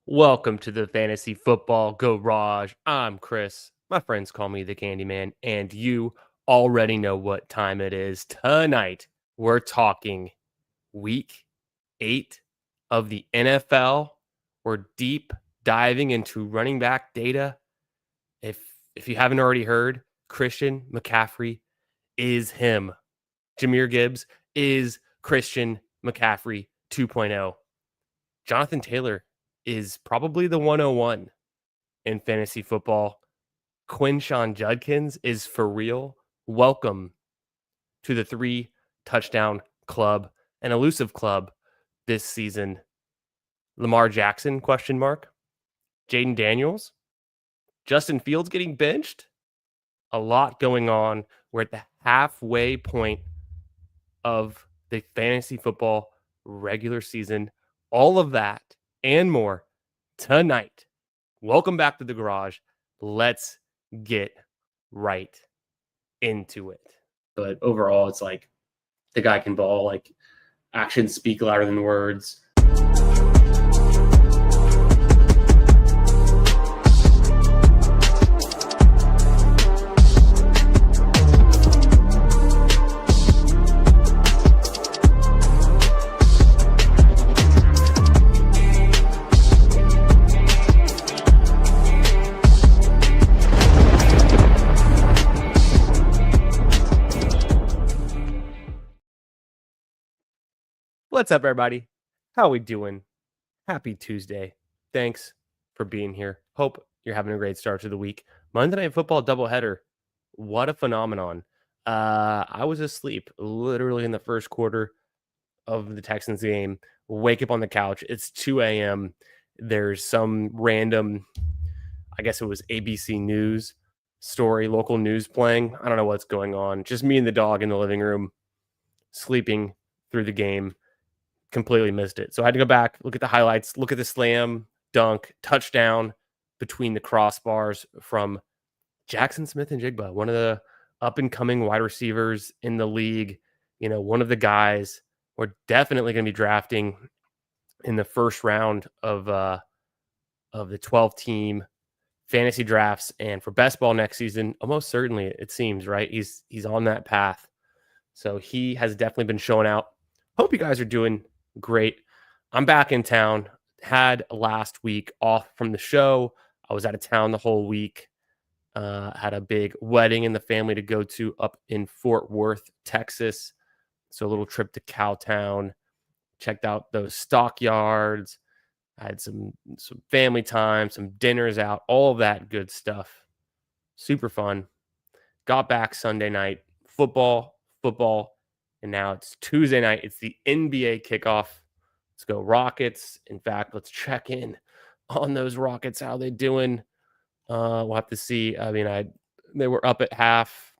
Welcome to the Fantasy Football Garage. I'm Chris. My friends call me the Candyman, and you already know what time it is. Tonight, we're talking week 8 of the NFL. We're deep diving into running back data. If if you haven't already heard, Christian McCaffrey is him. Jahmyr Gibbs is Christian McCaffrey 2.0. Jonathan Taylor is probably the 101 in fantasy football. Quinshawn Judkins is for real. Welcome to the 3 touchdown club, an elusive club this season. Lamar Jackson, question mark. Jaden Daniels, Justin Fields getting benched. A lot going on. We're at the halfway point of the fantasy football regular season. All of that and more tonight. Welcome back to the garage. Let's get right into it. But overall, it's like the guy can ball. Like actions speak louder than words. What's up, everybody? How we doing? Happy Tuesday. Thanks for being here. Hope you're having a great start to the week. Monday Night Football doubleheader. What a phenomenon. I was asleep literally in the first quarter of the Texans game. Wake up on the couch. It's 2 a.m. There's some random, I guess it was ABC News story, local news playing. I don't know what's going on. Just me and the dog in the living room sleeping through the game. Completely missed it. So I had to go back, look at the highlights, look at the slam, dunk, touchdown between the crossbars from Jackson Smith-Njigba, one of the up-and-coming wide receivers in the league. You know, one of the guys we're definitely going to be drafting in the first round of the 12-team fantasy drafts. And for best ball next season, almost certainly, it seems, right? He's on that path. So he has definitely been showing out. Hope you guys are doing great. I'm back in town. Had last week off from the show. I was out of town the whole week. Had a big wedding in the family to go to up in Fort Worth, Texas. So a little trip to Cowtown. Checked out those stockyards. I had some family time, some dinners out, all of that good stuff. Super fun. Got back Sunday night. Football. And now it's Tuesday night. It's the NBA kickoff. Let's go Rockets. In fact, let's check in on those Rockets. How they doing? We'll have to see. I mean, they were up at half.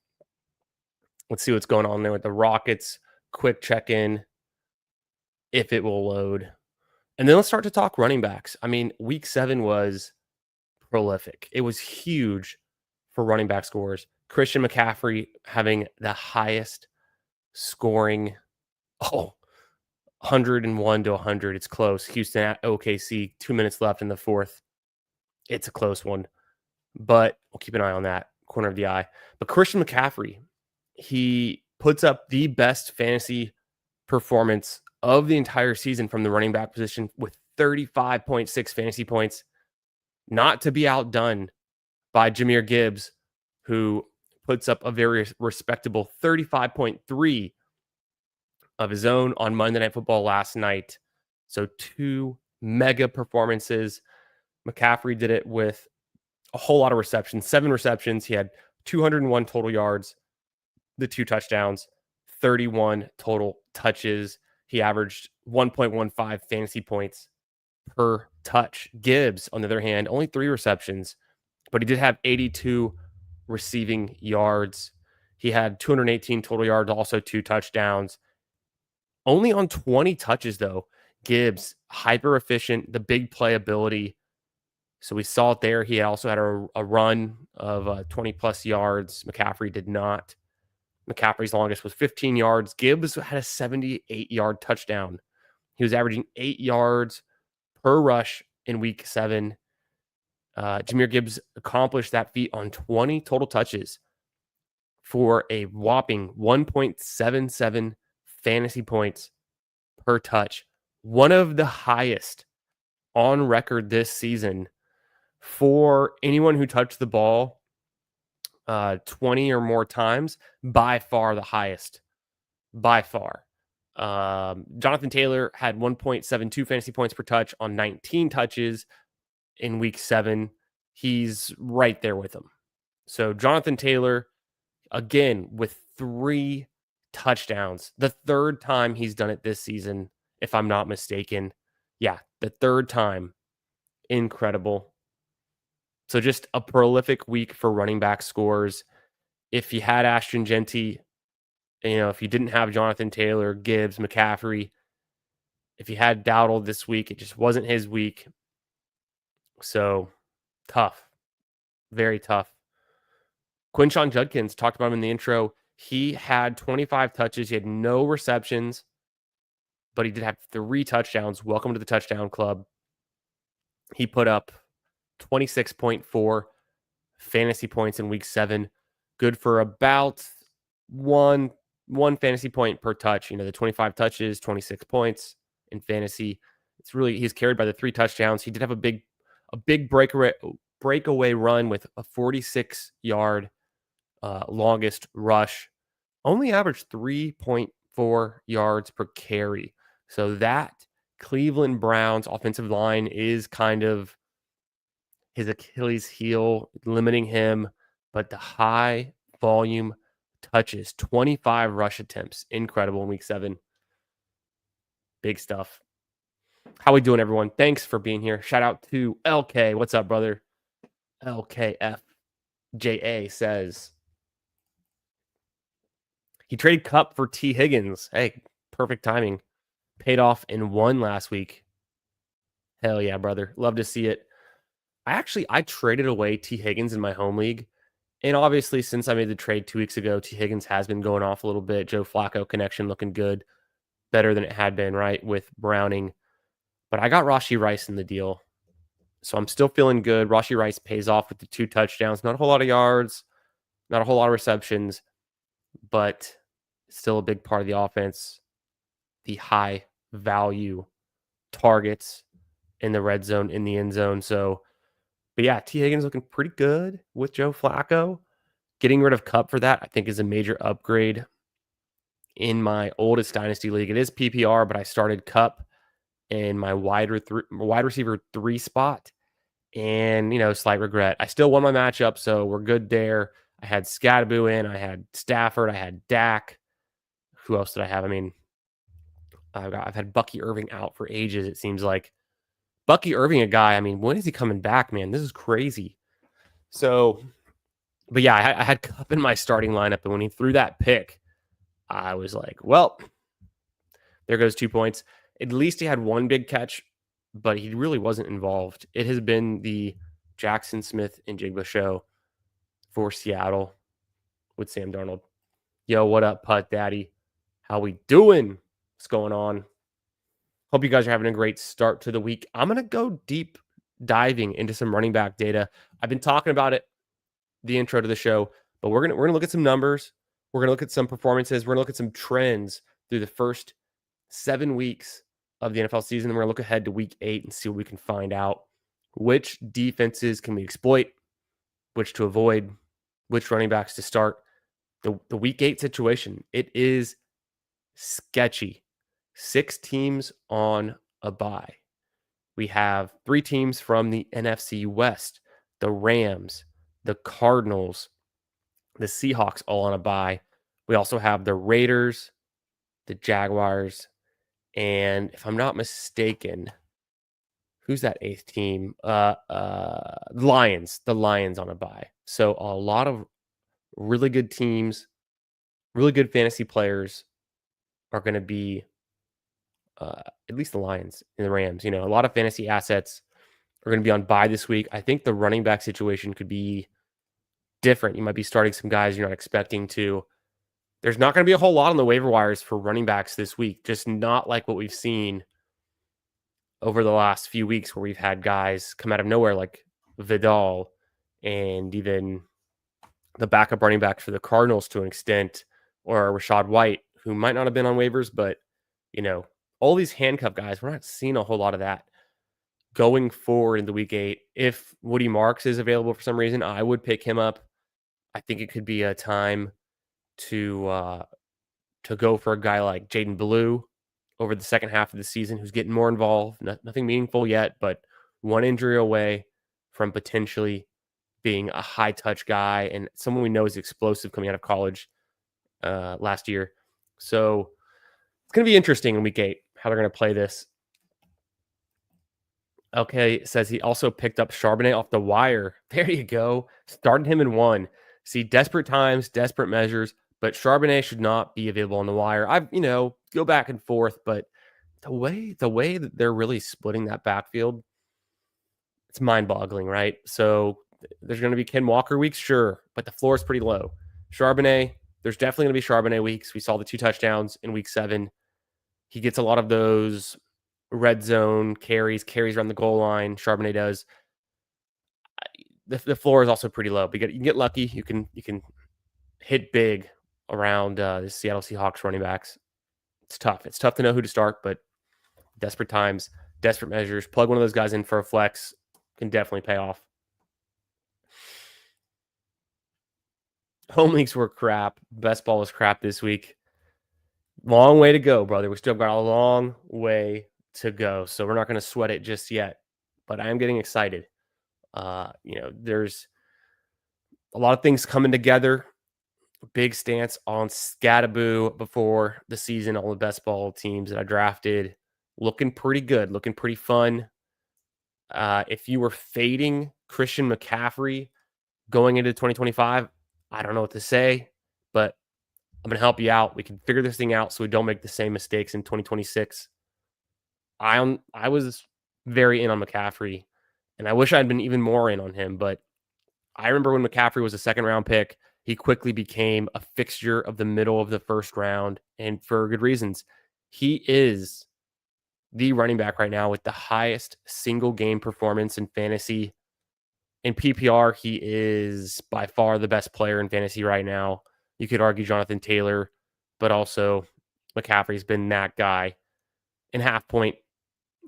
Let's see what's going on there with the Rockets. Quick check in if it will load. And then let's start to talk running backs. I mean, week 7 was prolific. It was huge for running back scores. Christian McCaffrey having the highest scoring, 101 to 100. It's close. Houston at OKC, 2 minutes left in the fourth. It's a close one, but we'll keep an eye on that corner of the eye. But Christian McCaffrey, he puts up the best fantasy performance of the entire season from the running back position with 35.6 fantasy points, not to be outdone by Jahmyr Gibbs, who puts up a very respectable 35.3 of his own on Monday Night Football last night. So 2 mega performances. McCaffrey did it with a whole lot of receptions, 7 receptions. He had 201 total yards, the 2 touchdowns, 31 total touches. He averaged 1.15 fantasy points per touch. Gibbs, on the other hand, only 3 receptions, but he did have 82 receiving yards. He had 218 total yards, also 2 touchdowns. Only on 20 touches, though. Gibbs, hyper efficient, the big playability. So we saw it there. He also had a run of 20 plus yards. McCaffrey did not. McCaffrey's longest was 15 yards. Gibbs had a 78-yard touchdown. He was averaging 8 yards per rush in week 7. Jahmyr Gibbs accomplished that feat on 20 total touches for a whopping 1.77 fantasy points per touch. One of the highest on record this season for anyone who touched the ball 20 or more times, by far the highest. By far. Jonathan Taylor had 1.72 fantasy points per touch on 19 touches in week 7. He's right there with him. So Jonathan Taylor, again, with 3 touchdowns, the third time he's done it this season, if I'm not mistaken. Yeah, the third time. Incredible. So just a prolific week for running back scores. If you had Ashton Genty, if you didn't have Jonathan Taylor, Gibbs, McCaffrey, if you had Dowdle this week, it just wasn't his week. So tough, very tough. Quinshon Judkins, talked about him in the intro. He had 25 touches. He had no receptions, but he did have 3 touchdowns. Welcome to the touchdown club. He put up 26.4 fantasy points in week 7. Good for about one fantasy point per touch. The 25 touches, 26 points in fantasy. He's carried by the 3 touchdowns. He did have a big breakaway run with a 46-yard longest rush. Only averaged 3.4 yards per carry. So that Cleveland Browns offensive line is kind of his Achilles heel, limiting him. But the high volume touches, 25 rush attempts, incredible in week 7. Big stuff. How we doing, everyone? Thanks for being here. Shout out to LK. What's up, brother? LKFJA says he traded Kupp for T. Higgins. Hey, perfect timing. Paid off in 1 last week. Hell yeah, brother. Love to see it. I traded away T. Higgins in my home league. And obviously, since I made the trade 2 weeks ago, T. Higgins has been going off a little bit. Joe Flacco connection looking good. Better than it had been, right, with Browning. But I got Rashee Rice in the deal. So I'm still feeling good. Rashee Rice pays off with the 2 touchdowns. Not a whole lot of yards. Not a whole lot of receptions. But still a big part of the offense. The high value targets in the red zone, in the end zone. So, but yeah, T. Higgins looking pretty good with Joe Flacco. Getting rid of Kupp for that, I think, is a major upgrade in my oldest dynasty league. It is PPR, but I started Kupp in my wide receiver 3 spot. And, slight regret. I still won my matchup, so we're good there. I had Scatterboo in. I had Stafford. I had Dak. Who else did I have? I've had Bucky Irving out for ages, it seems like. Bucky Irving, a guy, when is he coming back, man? This is crazy. So, but yeah, I had Kupp in my starting lineup, and when he threw that pick, I was like, well, there goes 2 points. At least he had 1 big catch, but he really wasn't involved. It has been the Jackson Smith and Jigba show for Seattle with Sam Darnold. Yo, what up, Putt Daddy? How we doing? What's going on? Hope you guys are having a great start to the week. I'm going to go deep diving into some running back data. I've been talking about it, the intro to the show, but we're going to look at some numbers. We're going to look at some performances. We're going to look at some trends through the first 7 weeks of the NFL season. We're going to look ahead to week 8 and see what we can find out. Which defenses can we exploit? Which to avoid? Which running backs to start? The week 8 situation, it is sketchy. 6 teams on a bye. We have 3 teams from the NFC West, the Rams, the Cardinals, the Seahawks all on a bye. We also have the Raiders, the Jaguars, and if I'm not mistaken, who's that 8th team? Lions. The Lions on a bye. So a lot of really good teams, really good fantasy players are going to be at least the Lions and the Rams. A lot of fantasy assets are going to be on bye this week. I think the running back situation could be different. You might be starting some guys you're not expecting to. There's not going to be a whole lot on the waiver wires for running backs this week, just not like what we've seen over the last few weeks where we've had guys come out of nowhere like Vidal and even the backup running back for the Cardinals to an extent, or Rashad White, who might not have been on waivers, but all these handcuff guys, we're not seeing a whole lot of that going forward into week 8. If Woody Marks is available for some reason, I would pick him up. I think it could be a time to go for a guy like Jaden Blue over the second half of the season, who's getting more involved. Nothing meaningful yet, but one injury away from potentially being a high touch guy and someone we know is explosive coming out of college last year. So it's going to be interesting in week 8 how they're going to play this. Okay, says he also picked up Charbonnet off the wire. There you go. Started him in one. See, desperate times, desperate measures, but Charbonnet should not be available on the wire. I've, go back and forth, but the way that they're really splitting that backfield, it's mind-boggling, right? So there's going to be Ken Walker weeks, sure, but the floor is pretty low. Charbonnet, there's definitely going to be Charbonnet weeks. We saw the 2 touchdowns in week 7. He gets a lot of those red zone carries around the goal line. Charbonnet does. The floor is also pretty low. But you can get lucky. You can hit big around the Seattle Seahawks running backs. It's tough. It's tough to know who to start, but desperate times, desperate measures. Plug one of those guys in for a flex can definitely pay off. Home leagues were crap. Best ball was crap this week. Long way to go, brother. We still got a long way to go, so we're not going to sweat it just yet. But I am getting excited. There's a lot of things coming together. Big stance on Scattaboo before the season. All the best ball teams that I drafted looking pretty good, looking pretty fun. If you were fading Christian McCaffrey going into 2025, I don't know what to say, but I'm going to help you out. We can figure this thing out so we don't make the same mistakes in 2026. I was very in on McCaffrey, and I wish I'd been even more in on him, but I remember when McCaffrey was a second-round pick, he quickly became a fixture of the middle of the first round, and for good reasons. He is the running back right now with the highest single-game performance in fantasy. In PPR, he is by far the best player in fantasy right now. You could argue Jonathan Taylor, but also McCaffrey's been that guy. In half point,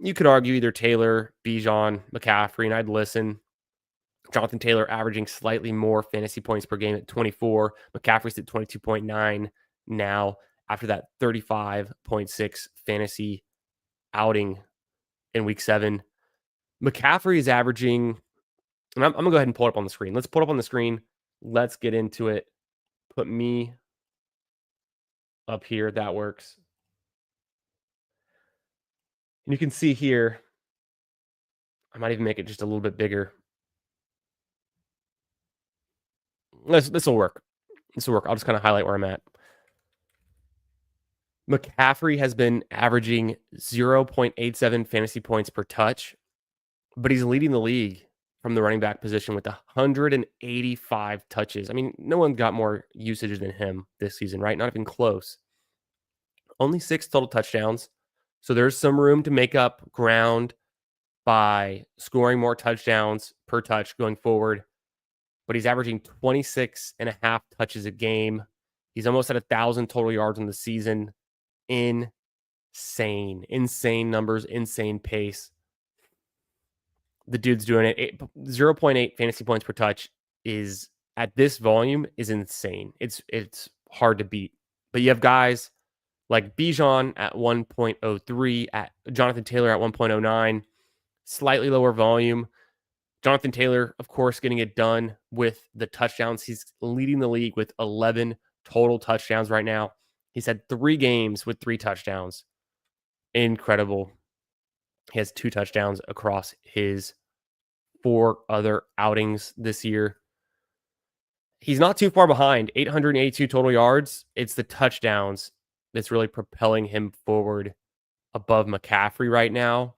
you could argue either Taylor, Bijan, McCaffrey, and I'd listen. Jonathan Taylor averaging slightly more fantasy points per game at 24. McCaffrey's at 22.9 now after that 35.6 fantasy outing in week 7. McCaffrey is averaging, and I'm going to go ahead and pull it up on the screen. Let's pull it up on the screen. Let's get into it. Put me up here. That works. And you can see here, I might even make it just a little bit bigger. This will work. This will work. I'll just kind of highlight where I'm at. McCaffrey has been averaging 0.87 fantasy points per touch, but he's leading the league from the running back position with 185 touches. I mean, no one got more usage than him this season, right? Not even close. Only 6 total touchdowns. So there's some room to make up ground by scoring more touchdowns per touch going forward. But he's averaging 26 and a half touches a game. He's almost at 1,000 total yards on the season. Insane numbers, insane pace. The dude's doing it. 0.8 fantasy points per touch is, at this volume, is insane. It's hard to beat. But you have guys like Bijan at 1.03, at Jonathan Taylor at 1.09, slightly lower volume. Jonathan Taylor, of course, getting it done with the touchdowns. He's leading the league with 11 total touchdowns right now. He's had 3 games with 3 touchdowns. Incredible. He has 2 touchdowns across his 4 other outings this year. He's not too far behind. 882 total yards. It's the touchdowns that's really propelling him forward above McCaffrey right now.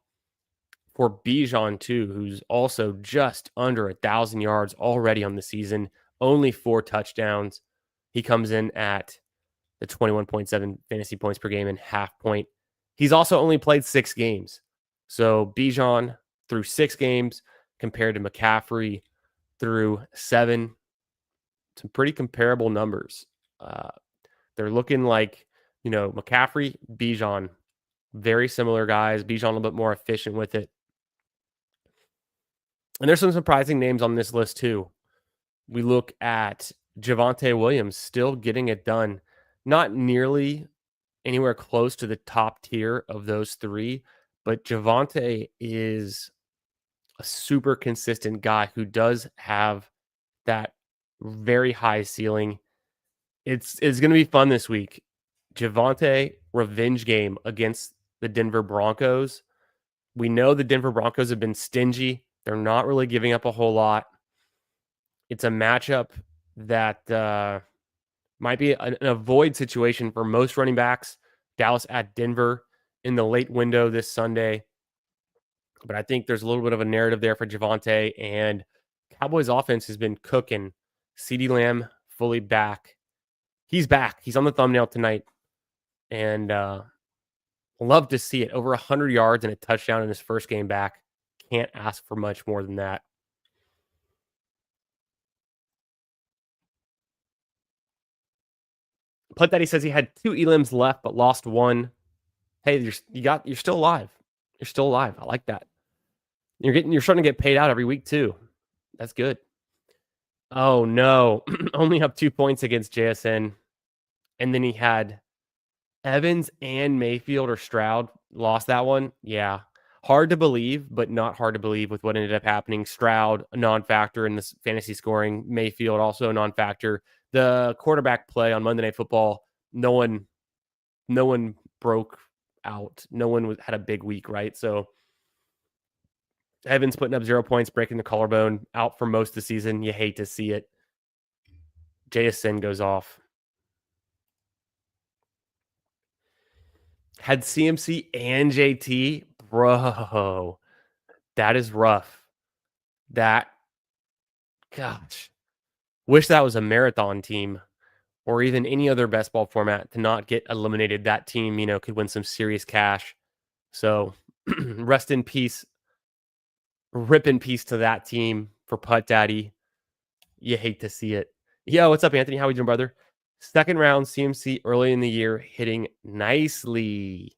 For Bijan, too, who's also just under 1,000 yards already on the season, only 4 touchdowns. He comes in at the 21.7 fantasy points per game and half point. He's also only played 6 games. So Bijan through 6 games compared to McCaffrey through 7. Some pretty comparable numbers. Uh, they're looking like, McCaffrey, Bijan, very similar guys. Bijan a little bit more efficient with it. And there's some surprising names on this list too. We look at Javonte Williams still getting it done. Not nearly anywhere close to the top tier of those three, but Javonte is a super consistent guy who does have that very high ceiling. It's going to be fun this week. Javonte revenge game against the Denver Broncos. We know the Denver Broncos have been stingy. They're not really giving up a whole lot. It's a matchup that might be an avoid situation for most running backs. Dallas at Denver in the late window this Sunday. But I think there's a little bit of a narrative there for Javonte, and Cowboys offense has been cooking. CeeDee Lamb fully back. He's back. He's on the thumbnail tonight. And love to see it. Over 100 yards and a touchdown in his first game back. Can't ask for much more than that. Putt that he says he had 2 elims left but lost 1. Hey, you're still alive. You're still alive. I like that. You're starting to get paid out every week too. That's good. Oh no. Only up 2 points against JSN. And then he had Evans and Mayfield or Stroud lost that one. Yeah. Hard to believe, but not hard to believe with what ended up happening. Stroud, a non-factor in this fantasy scoring. Mayfield, also a non-factor. The quarterback play on Monday Night Football, no one broke out. No one had a big week, right? So Evans putting up 0 points, breaking the collarbone, out for most of the season. You hate to see it. JSN goes off. Had CMC and JT. Bro, that is rough. Gosh, wish that was a marathon team or even any other best ball format to not get eliminated. That team, could win some serious cash. So rest in peace. Rip in peace to that team for Putt Daddy. You hate to see it. Yo, what's up, Anthony? How we doing, brother? Second round CMC early in the year hitting nicely.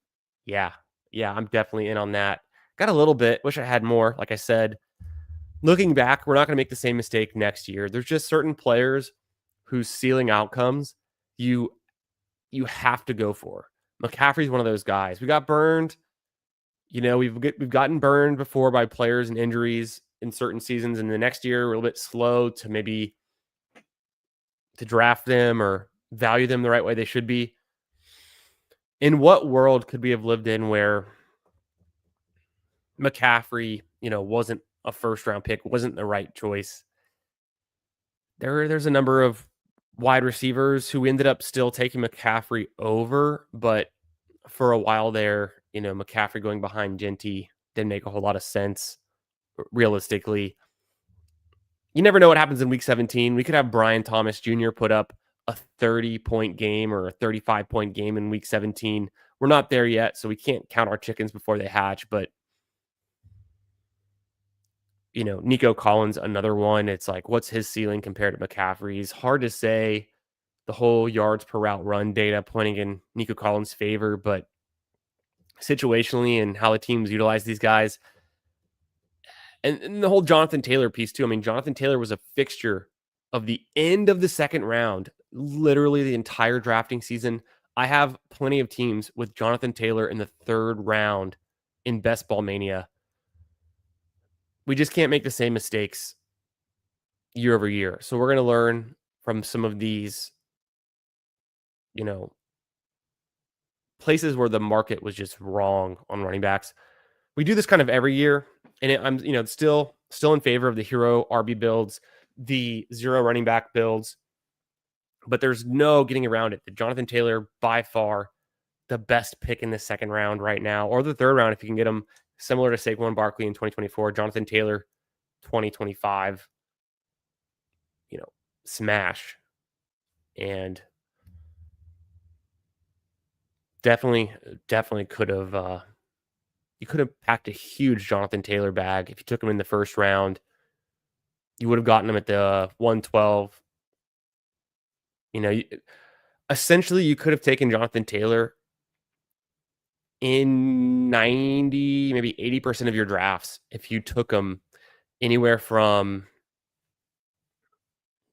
Yeah, I'm definitely in on that. Got a little bit. Wish I had more. Like I said, looking back, we're not going to make the same mistake next year. There's just certain players whose ceiling outcomes you have to go for. McCaffrey's one of those guys. We got burned. We've gotten burned before by players and injuries in certain seasons. And the next year, we're a little bit slow to maybe to draft them or value them the right way they should be. In what world could we have lived in where McCaffrey, wasn't a first round pick, wasn't the right choice? There's a number of wide receivers who ended up still taking McCaffrey over, but for a while there, McCaffrey going behind Genty didn't make a whole lot of sense realistically. You never know what happens in week 17. We could have Brian Thomas Jr. put up a 30-point game or a 35-point game in week 17. We're not there yet, so we can't count our chickens before they hatch. But, Nico Collins, another one. It's like, what's his ceiling compared to McCaffrey's? Hard to say. The whole yards per route run data pointing in Nico Collins' favor, but situationally and how the teams utilize these guys, and the whole Jonathan Taylor piece too. I mean, Jonathan Taylor was a fixture of the end of the second round, literally the entire drafting season. I have plenty of teams with Jonathan Taylor in the third round in Best Ball Mania. We just can't make the same mistakes year over year. So we're going to learn from some of these, places where the market was just wrong on running backs. We do this kind of every year, and I'm still in favor of the hero RB builds, the zero running back builds, but there's no getting around it. The Jonathan Taylor, by far the best pick in the second round right now, or the third round if you can get him, similar to Saquon Barkley in 2024. Jonathan Taylor 2025, smash. And definitely could have you could have packed a huge Jonathan Taylor bag if you took him in the first round. You would have gotten him at the 112. You know, essentially, you could have taken Jonathan Taylor in 90, maybe 80% of your drafts if you took him anywhere from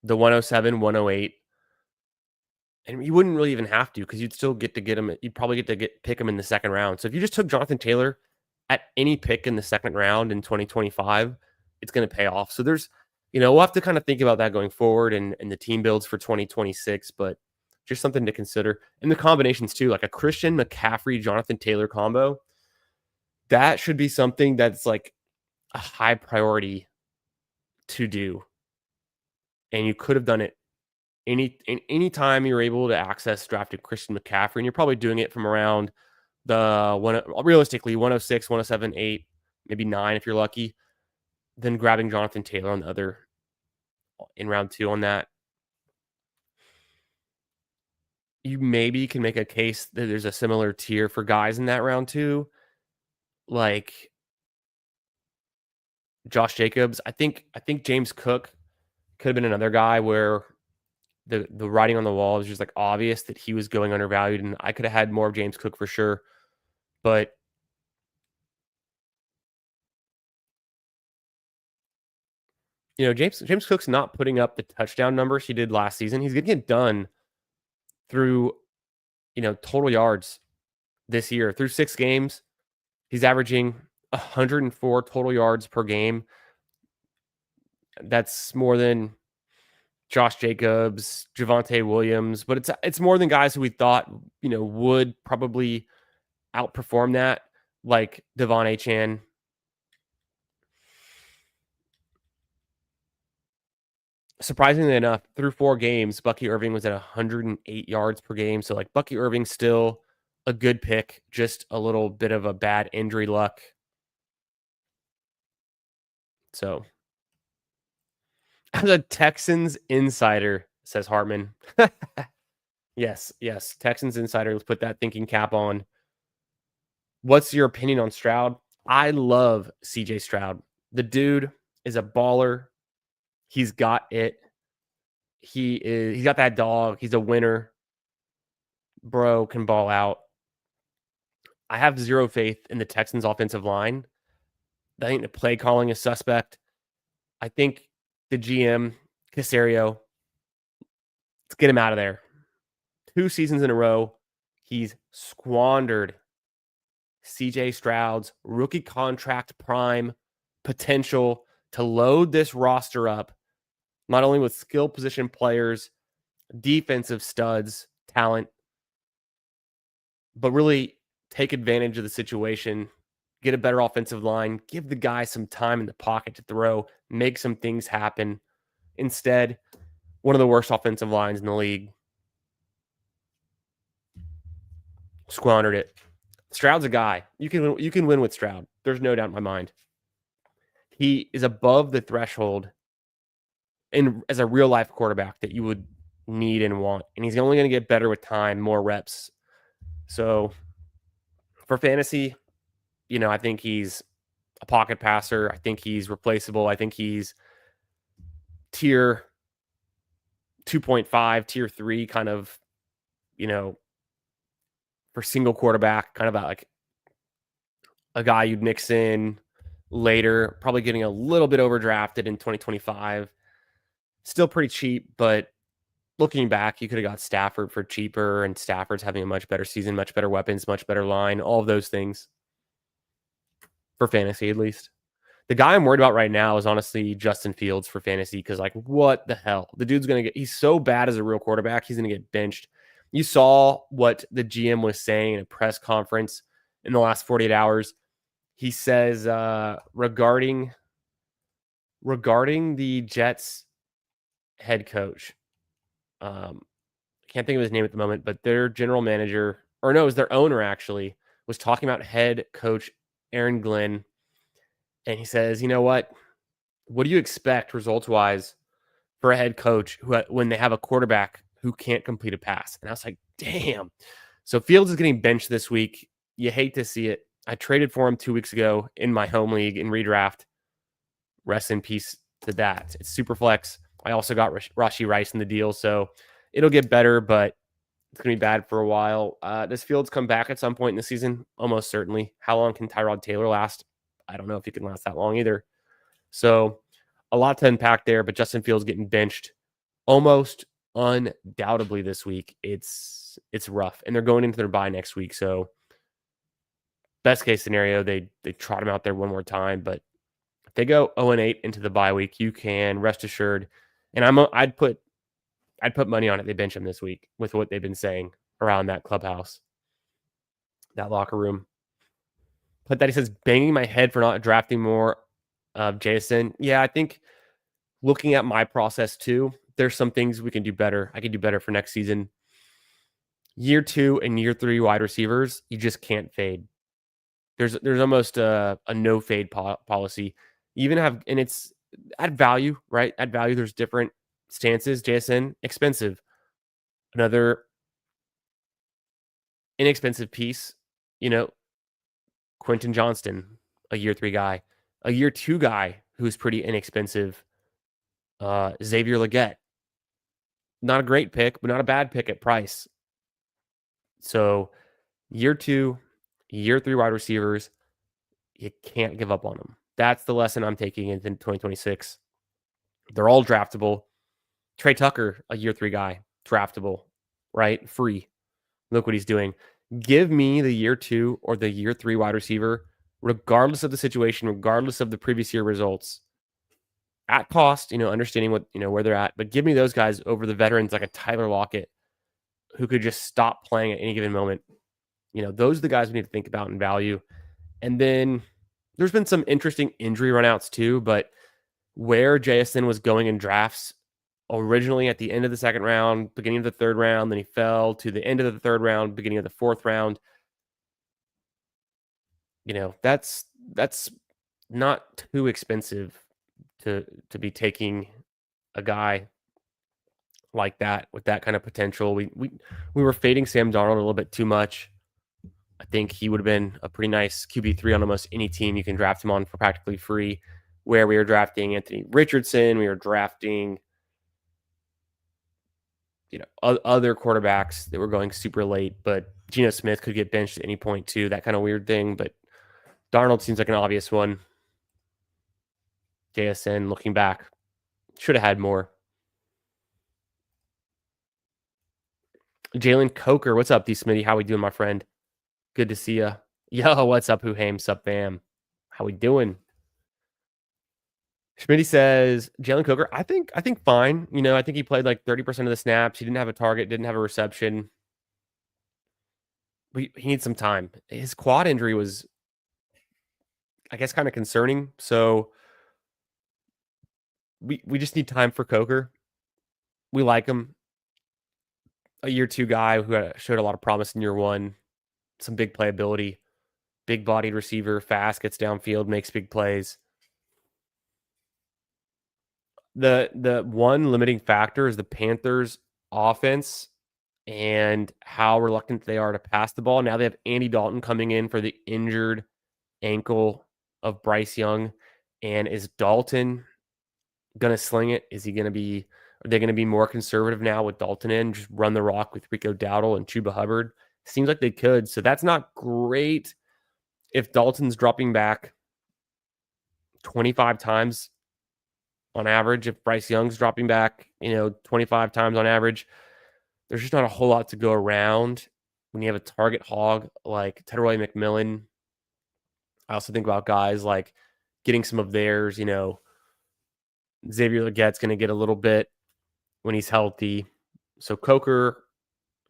the 107, 108. And you wouldn't really even have to because you'd still get him. You'd probably get to pick him in the second round. So if you just took Jonathan Taylor at any pick in the second round in 2025, it's going to pay off. So we'll have to kind of think about that going forward and the team builds for 2026, but just something to consider. And the combinations too, like a Christian McCaffrey, Jonathan Taylor combo, that should be something that's like a high priority to do. And you could have done it any time you're able to access drafted Christian McCaffrey, and you're probably doing it from around realistically 106, 107, 8, maybe 9 if you're lucky, then grabbing Jonathan Taylor on the other in round 2 on that. You maybe can make a case that there's a similar tier for guys in that round 2, like Josh Jacobs. I think James Cook could have been another guy where the writing on the wall is just like obvious that he was going undervalued, and I could have had more of James Cook for sure. But James Cook's not putting up the touchdown numbers he did last season. He's going to get done through, total yards this year. Through 6 games, he's averaging 104 total yards per game. That's more than Josh Jacobs, Javonte Williams, but it's more than guys who we thought, would probably outperform that, like Devon Achane. Surprisingly enough, through 4 games, Bucky Irving was at 108 yards per game. So, like, Bucky Irving's still a good pick, just a little bit of a bad injury luck. So, as a Texans insider, says Hartman. Yes, Texans insider. Let's put that thinking cap on. What's your opinion on Stroud? I love CJ Stroud. The dude is a baller. He's got it. He's got that dog. He's a winner. Bro can ball out. I have zero faith in the Texans offensive line. I think the play calling is suspect. I think the GM, Caserio, let's get him out of there. 2 seasons in a row, he's squandered CJ Stroud's rookie contract prime potential to load this roster up, not only with skill position players, defensive studs, talent, but really take advantage of the situation, get a better offensive line, give the guy some time in the pocket to throw, make some things happen. Instead, one of the worst offensive lines in the league. Squandered it. Stroud's a guy. You can win with Stroud. There's no doubt in my mind. He is above the threshold as a real life quarterback that you would need and want. And he's only going to get better with time, more reps. So for fantasy, I think he's a pocket passer. I think he's replaceable. I think he's tier 2.5, tier 3 kind of, for single quarterback, kind of like a guy you'd mix in later, probably getting a little bit overdrafted in 2025. Still pretty cheap, but looking back, you could have got Stafford for cheaper, and Stafford's having a much better season, much better weapons, much better line, all of those things for fantasy, at least. The guy I'm worried about right now is honestly Justin Fields for fantasy because, like, what the hell? The dude's he's so bad as a real quarterback, he's going to get benched. You saw what the GM was saying in a press conference in the last 48 hours. He says regarding the Jets head coach, I can't think of his name at the moment, but their general manager, or no, it was their owner actually, was talking about head coach Aaron Glenn. And he says, you know what? What do you expect results-wise for a head coach when they have a quarterback who can't complete a pass? And I was like, damn. So Fields is getting benched this week. You hate to see it. I traded for him 2 weeks ago in my home league in redraft. Rest in peace to that. It's super flex. I also got Rashi Rice in the deal, so it'll get better, but it's going to be bad for a while. Does Fields come back at some point in the season? Almost certainly. How long can Tyrod Taylor last? I don't know if he can last that long either. So a lot to unpack there, but Justin Fields getting benched almost undoubtedly this week. It's rough, and they're going into their bye next week. So best case scenario, they trot him out there one more time. But if they go 0-8 into the bye week, you can rest assured. And I'd put money on it. They bench him this week with what they've been saying around that clubhouse, that locker room. But that he says banging my head for not drafting more of Jason. Yeah, I think looking at my process too, there's some things we can do better. I can do better for next season. Year 2 and year 3 wide receivers, you just can't fade. There's almost a no fade policy. You even have, and it's at value, right? At value, there's different stances. JSN, expensive. Another inexpensive piece, Quentin Johnston, a year 3 guy. A year 2 guy who's pretty inexpensive, Xavier Legette. Not a great pick, but not a bad pick at price. So year 2, year 3 wide receivers, you can't give up on them. That's the lesson I'm taking into 2026. They're all draftable. Trey Tucker, a year 3 guy, draftable, right? Free. Look what he's doing. Give me the year 2 or the year 3 wide receiver, regardless of the situation, regardless of the previous year results, at cost, understanding what, where they're at. But give me those guys over the veterans like a Tyler Lockett, who could just stop playing at any given moment. Those are the guys we need to think about and value. And then there's been some interesting injury runouts too, but where JSN was going in drafts originally at the end of the second round, beginning of the third round, then he fell to the end of the third round, beginning of the fourth round. That's not too expensive to be taking a guy like that with that kind of potential. We were fading Sam Darnold a little bit too much. I think he would have been a pretty nice QB3 on almost any team you can draft him on for practically free. Where we were drafting Anthony Richardson, we were drafting, other quarterbacks that were going super late, but Geno Smith could get benched at any point too. That kind of weird thing, but Darnold seems like an obvious one. JSN, looking back, should have had more. Jalen Coker, what's up, D Smitty? How we doing, my friend? Good to see you. Yo, what's up, Who Sup, fam? How we doing? Schmitty says Jalen Coker. I think fine. I think he played like 30% of the snaps. He didn't have a target, didn't have a reception. But he needs some time. His quad injury was, I guess, kind of concerning. So we just need time for Coker. We like him. A year 2 guy who showed a lot of promise in year 1. Some big playability. Big bodied receiver, fast, gets downfield, makes big plays. The one limiting factor is the Panthers' offense and how reluctant they are to pass the ball. Now they have Andy Dalton coming in for the injured ankle of Bryce Young. And is Dalton going to sling it? Are they going to be more conservative now with Dalton in, just run the rock with Rico Dowdle and Chuba Hubbard? Seems like they could. So that's not great if Dalton's dropping back 25 times on average. If Bryce Young's dropping back, 25 times on average, there's just not a whole lot to go around when you have a target hog like Tedroy McMillan. I also think about guys like getting some of theirs. Xavier Legette's going to get a little bit when he's healthy. So Coker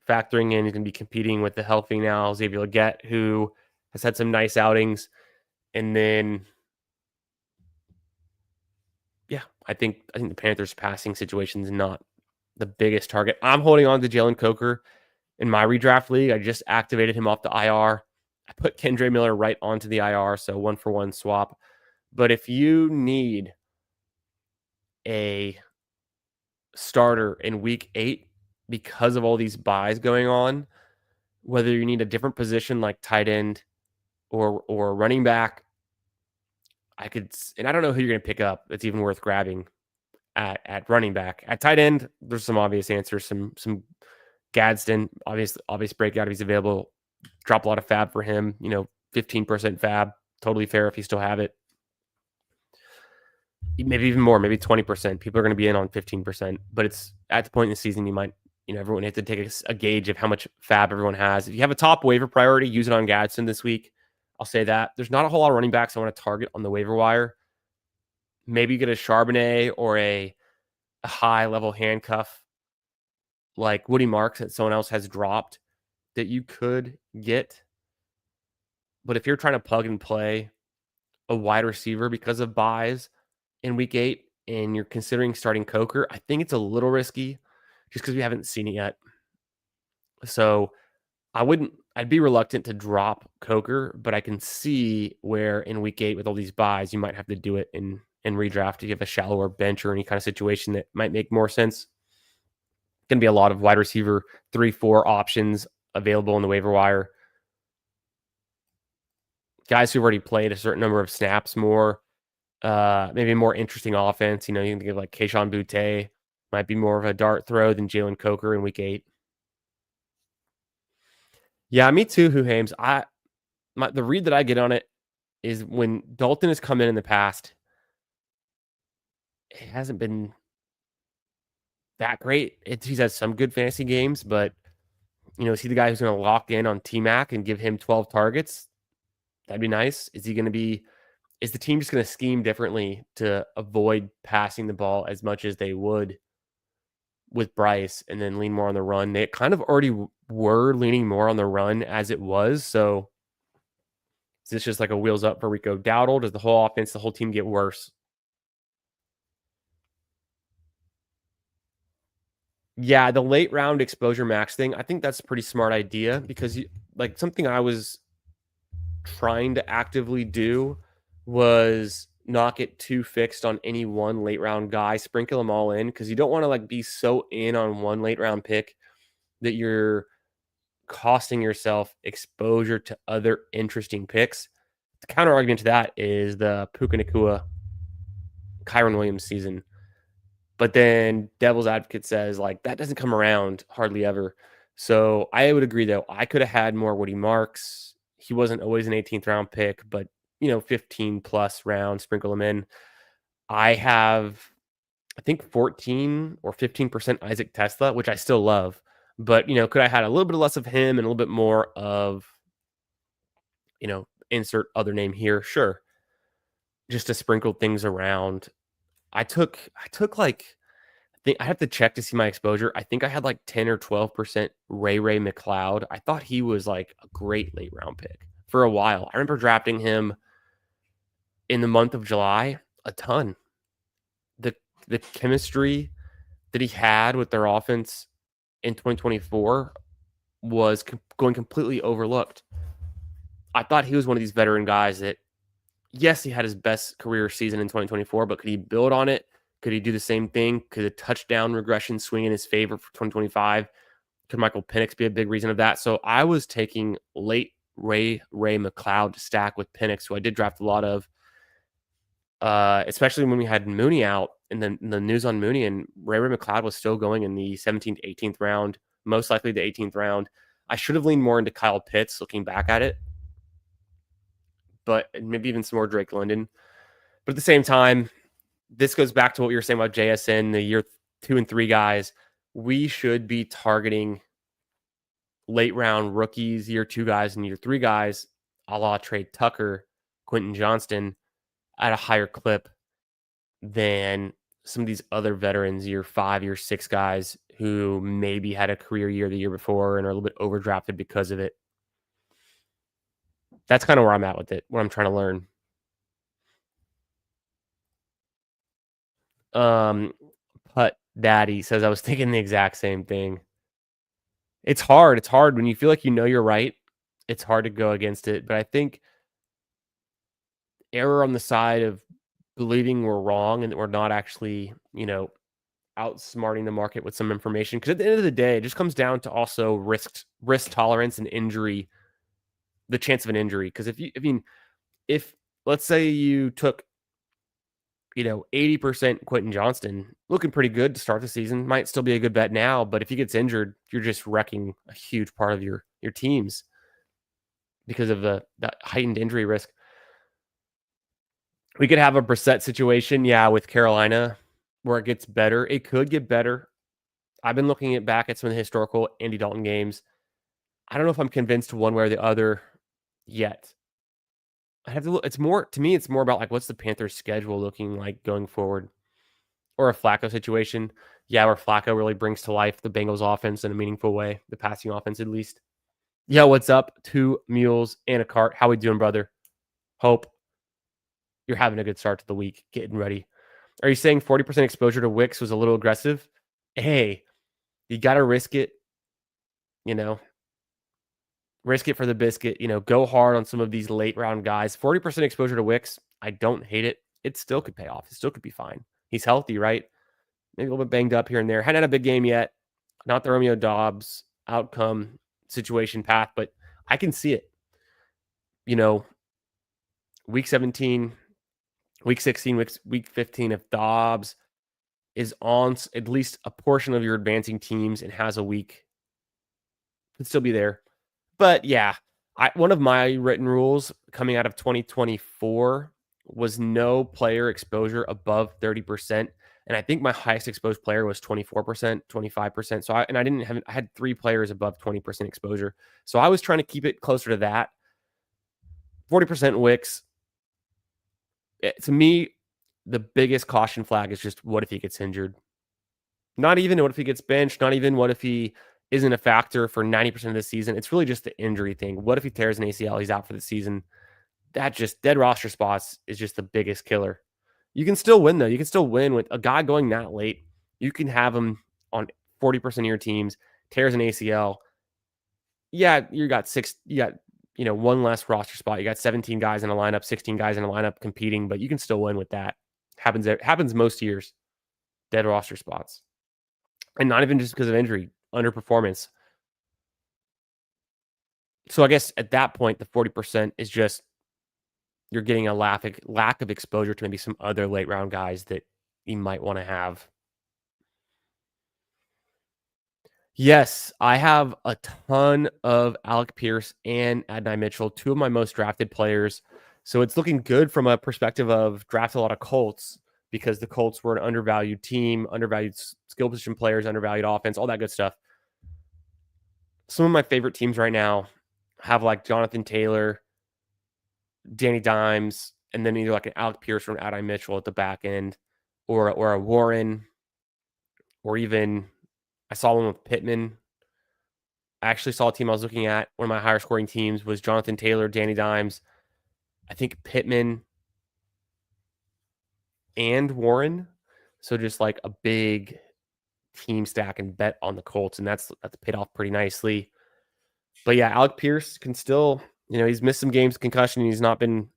factoring in, he's going to be competing with the healthy now Xavier Legette, who has had some nice outings. And then, yeah, I think the Panthers' passing situation is not the biggest target. I'm holding on to Jalen Coker in my redraft league. I just activated him off the IR. I put Kendre Miller right onto the IR, so 1-for-1 swap. But if you need a starter in week 8 because of all these buys going on, whether you need a different position like tight end, or running back. And I don't know who you're going to pick up that's even worth grabbing at running back. At tight end, there's some obvious answers. Some Gadsden, obvious breakout if he's available. Drop a lot of fab for him. 15% fab, totally fair if you still have it. Maybe even more, maybe 20%. People are going to be in on 15%, but it's at the point in the season you might, everyone has to take a gauge of how much fab everyone has. If you have a top waiver priority, use it on Gadsden this week. I'll say that. There's not a whole lot of running backs I want to target on the waiver wire. Maybe get a Charbonnet or a high level handcuff like Woody Marks that someone else has dropped that you could get. But if you're trying to plug and play a wide receiver because of buys in week 8 and you're considering starting Coker, I think it's a little risky just because we haven't seen it yet. So I'd be reluctant to drop Coker, but I can see where in week 8 with all these buys, you might have to do it in redraft if you have a shallower bench or any kind of situation that might make more sense. Going to be a lot of wide receiver 3-4 options available in the waiver wire. Guys who've already played a certain number of snaps more, maybe a more interesting offense. You can think of like Kayshon Boutte, might be more of a dart throw than Jalen Coker in week 8. Yeah, me too, Huhames. The read that I get on it is when Dalton has come in the past, it hasn't been that great. He's had some good fantasy games, but is he the guy who's going to lock in on T-Mac and give him 12 targets? That'd be nice. Is the team just going to scheme differently to avoid passing the ball as much as they would with Bryce and then lean more on the run? They kind of already were leaning more on the run as it was. So is this just like a wheels up for Rico Dowdle? Does the whole offense, the whole team get worse? Yeah, the late round exposure max thing, I think that's a pretty smart idea because something I was trying to actively do was not get too fixed on any one late round guy, sprinkle them all in because you don't want to be so in on one late round pick that you're costing yourself exposure to other interesting picks. The counter argument to that is the Puka Nacua Kyron Williams season. But then devil's advocate says that doesn't come around hardly ever. So I would agree though. I could have had more Woody Marks. He wasn't always an 18th round pick, but 15 plus rounds, sprinkle him in. I think 14 or 15% Isaac Tesla, which I still love. But, could I had a little bit less of him and a little bit more of, insert other name here? Sure. Just to sprinkle things around. I think I have to check to see my exposure. I think I had 10 or 12% Ray McLeod. I thought he was a great late round pick for a while. I remember drafting him in the month of July a ton. The chemistry that he had with their offense in 2024 was going completely overlooked. I thought he was one of these veteran guys that, yes, he had his best career season in 2024, but could he build on it? Could he do the same thing? Could a touchdown regression swing in his favor for 2025? Could Michael Penix be a big reason of that? So I was taking late Ray McLeod to stack with Penix, who I did draft a lot of, especially when we had Mooney out and then the news on Mooney, and Ray McLeod was still going in the 17th, 18th round, most likely the 18th round. I should have leaned more into Kyle Pitts looking back at it, but maybe even some more Drake London. But at the same time, this goes back to what we were saying about JSN, the year 2 and 3 guys. We should be targeting late round rookies, year 2 guys, and year 3 guys, a la Trey Tucker, Quentin Johnston, at a higher clip than some of these other veterans, year 5, year 6 guys who maybe had a career year the year before and are a little bit overdrafted because of it. That's kind of where I'm at with it, what I'm trying to learn. Putt Daddy says I was thinking the exact same thing. It's hard. It's hard when you feel like you're right. It's hard to go against it. But I think error on the side of believing we're wrong and that we're not actually, outsmarting the market with some information. Because at the end of the day, it just comes down to also risk tolerance and injury the chance of an injury. Because if let's say you took 80% Quentin Johnston, looking pretty good to start the season, might still be a good bet now, but if he gets injured, you're just wrecking a huge part of your teams because of that heightened injury risk. We could have a Brissett situation, yeah, with Carolina where it gets better. It could get better. I've been looking back at some of the historical Andy Dalton games. I don't know if I'm convinced one way or the other yet. I have to look. It's more to me. It's more about like what's the Panthers' schedule looking like going forward, or a Flacco situation. Yeah, where Flacco really brings to life the Bengals' offense in a meaningful way, the passing offense at least. Yeah, what's up? Two mules and a cart. How we doing, brother? Hope you're having a good start to the week. Getting ready. Are you saying 40% exposure to Wicks was a little aggressive? Hey, you got to risk it. You know, risk it for the biscuit. Go hard on some of these late round guys. 40% exposure to Wicks. I don't hate it. It still could pay off. It still could be fine. He's healthy, right? Maybe a little bit banged up here and there. Hadn't had a big game yet. Not the Romeo Dobbs outcome situation path, but I can see it. Week 17, week 16, week 15, if Dobbs is on at least a portion of your advancing teams and has a week, could still be there. But yeah, one of my written rules coming out of 2024 was no player exposure above 30%. And I think my highest exposed player was 24%, 25%. So I had 3 players above 20% exposure. So I was trying to keep it closer to that. 40% Wicks. To me, the biggest caution flag is just what if he gets injured? Not even what if he gets benched, not even what if he isn't a factor for 90% of the season. It's really just the injury thing. What if he tears an ACL? He's out for the season. That just dead roster spots is just the biggest killer. You can still win, though. You can still win with a guy going that late. You can have him on 40% of your teams, tears an ACL. Yeah, you got one less roster spot. You got 17 guys in a lineup, 16 guys in a lineup competing, but you can still win with that. Happens most years. Dead roster spots. And not even just because of injury, underperformance. So I guess at that point, the 40% is just you're getting a lack of exposure to maybe some other late round guys that you might want to have. Yes, I have a ton of Alec Pierce and Adonai Mitchell, 2 of my most drafted players. So it's looking good from a perspective of draft a lot of Colts because the Colts were an undervalued team, undervalued skill position players, undervalued offense, all that good stuff. Some of my favorite teams right now have like Jonathan Taylor, Danny Dimes, and then either like an Alec Pierce or an Adonai Mitchell at the back end, or a Warren, or even I saw one with Pittman. I actually saw a team I was looking at. One of my higher scoring teams was Jonathan Taylor, Danny Dimes, I think Pittman, and Warren. So just like a big team stack and bet on the Colts, and that's paid off pretty nicely. But yeah, Alec Pierce can still, he's missed some games, concussion. He's not been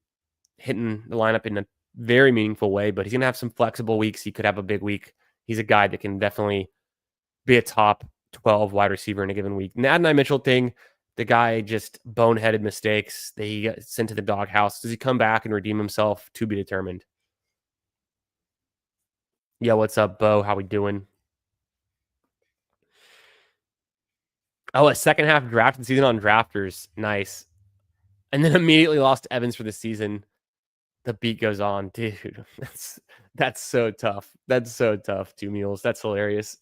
hitting the lineup in a very meaningful way, but he's going to have some flexible weeks. He could have a big week. He's a guy that can definitely be a top 12 wide receiver in a given week. And the Adonai Mitchell thing, the guy just boneheaded mistakes that he got sent to the doghouse. Does he come back and redeem himself? To be determined. Yeah, what's up, Bo? How we doing? Oh, a second half drafted season on drafters. Nice. And then immediately lost to Evans for the season. The beat goes on. Dude, that's so tough. That's so tough. 2 mules. That's hilarious.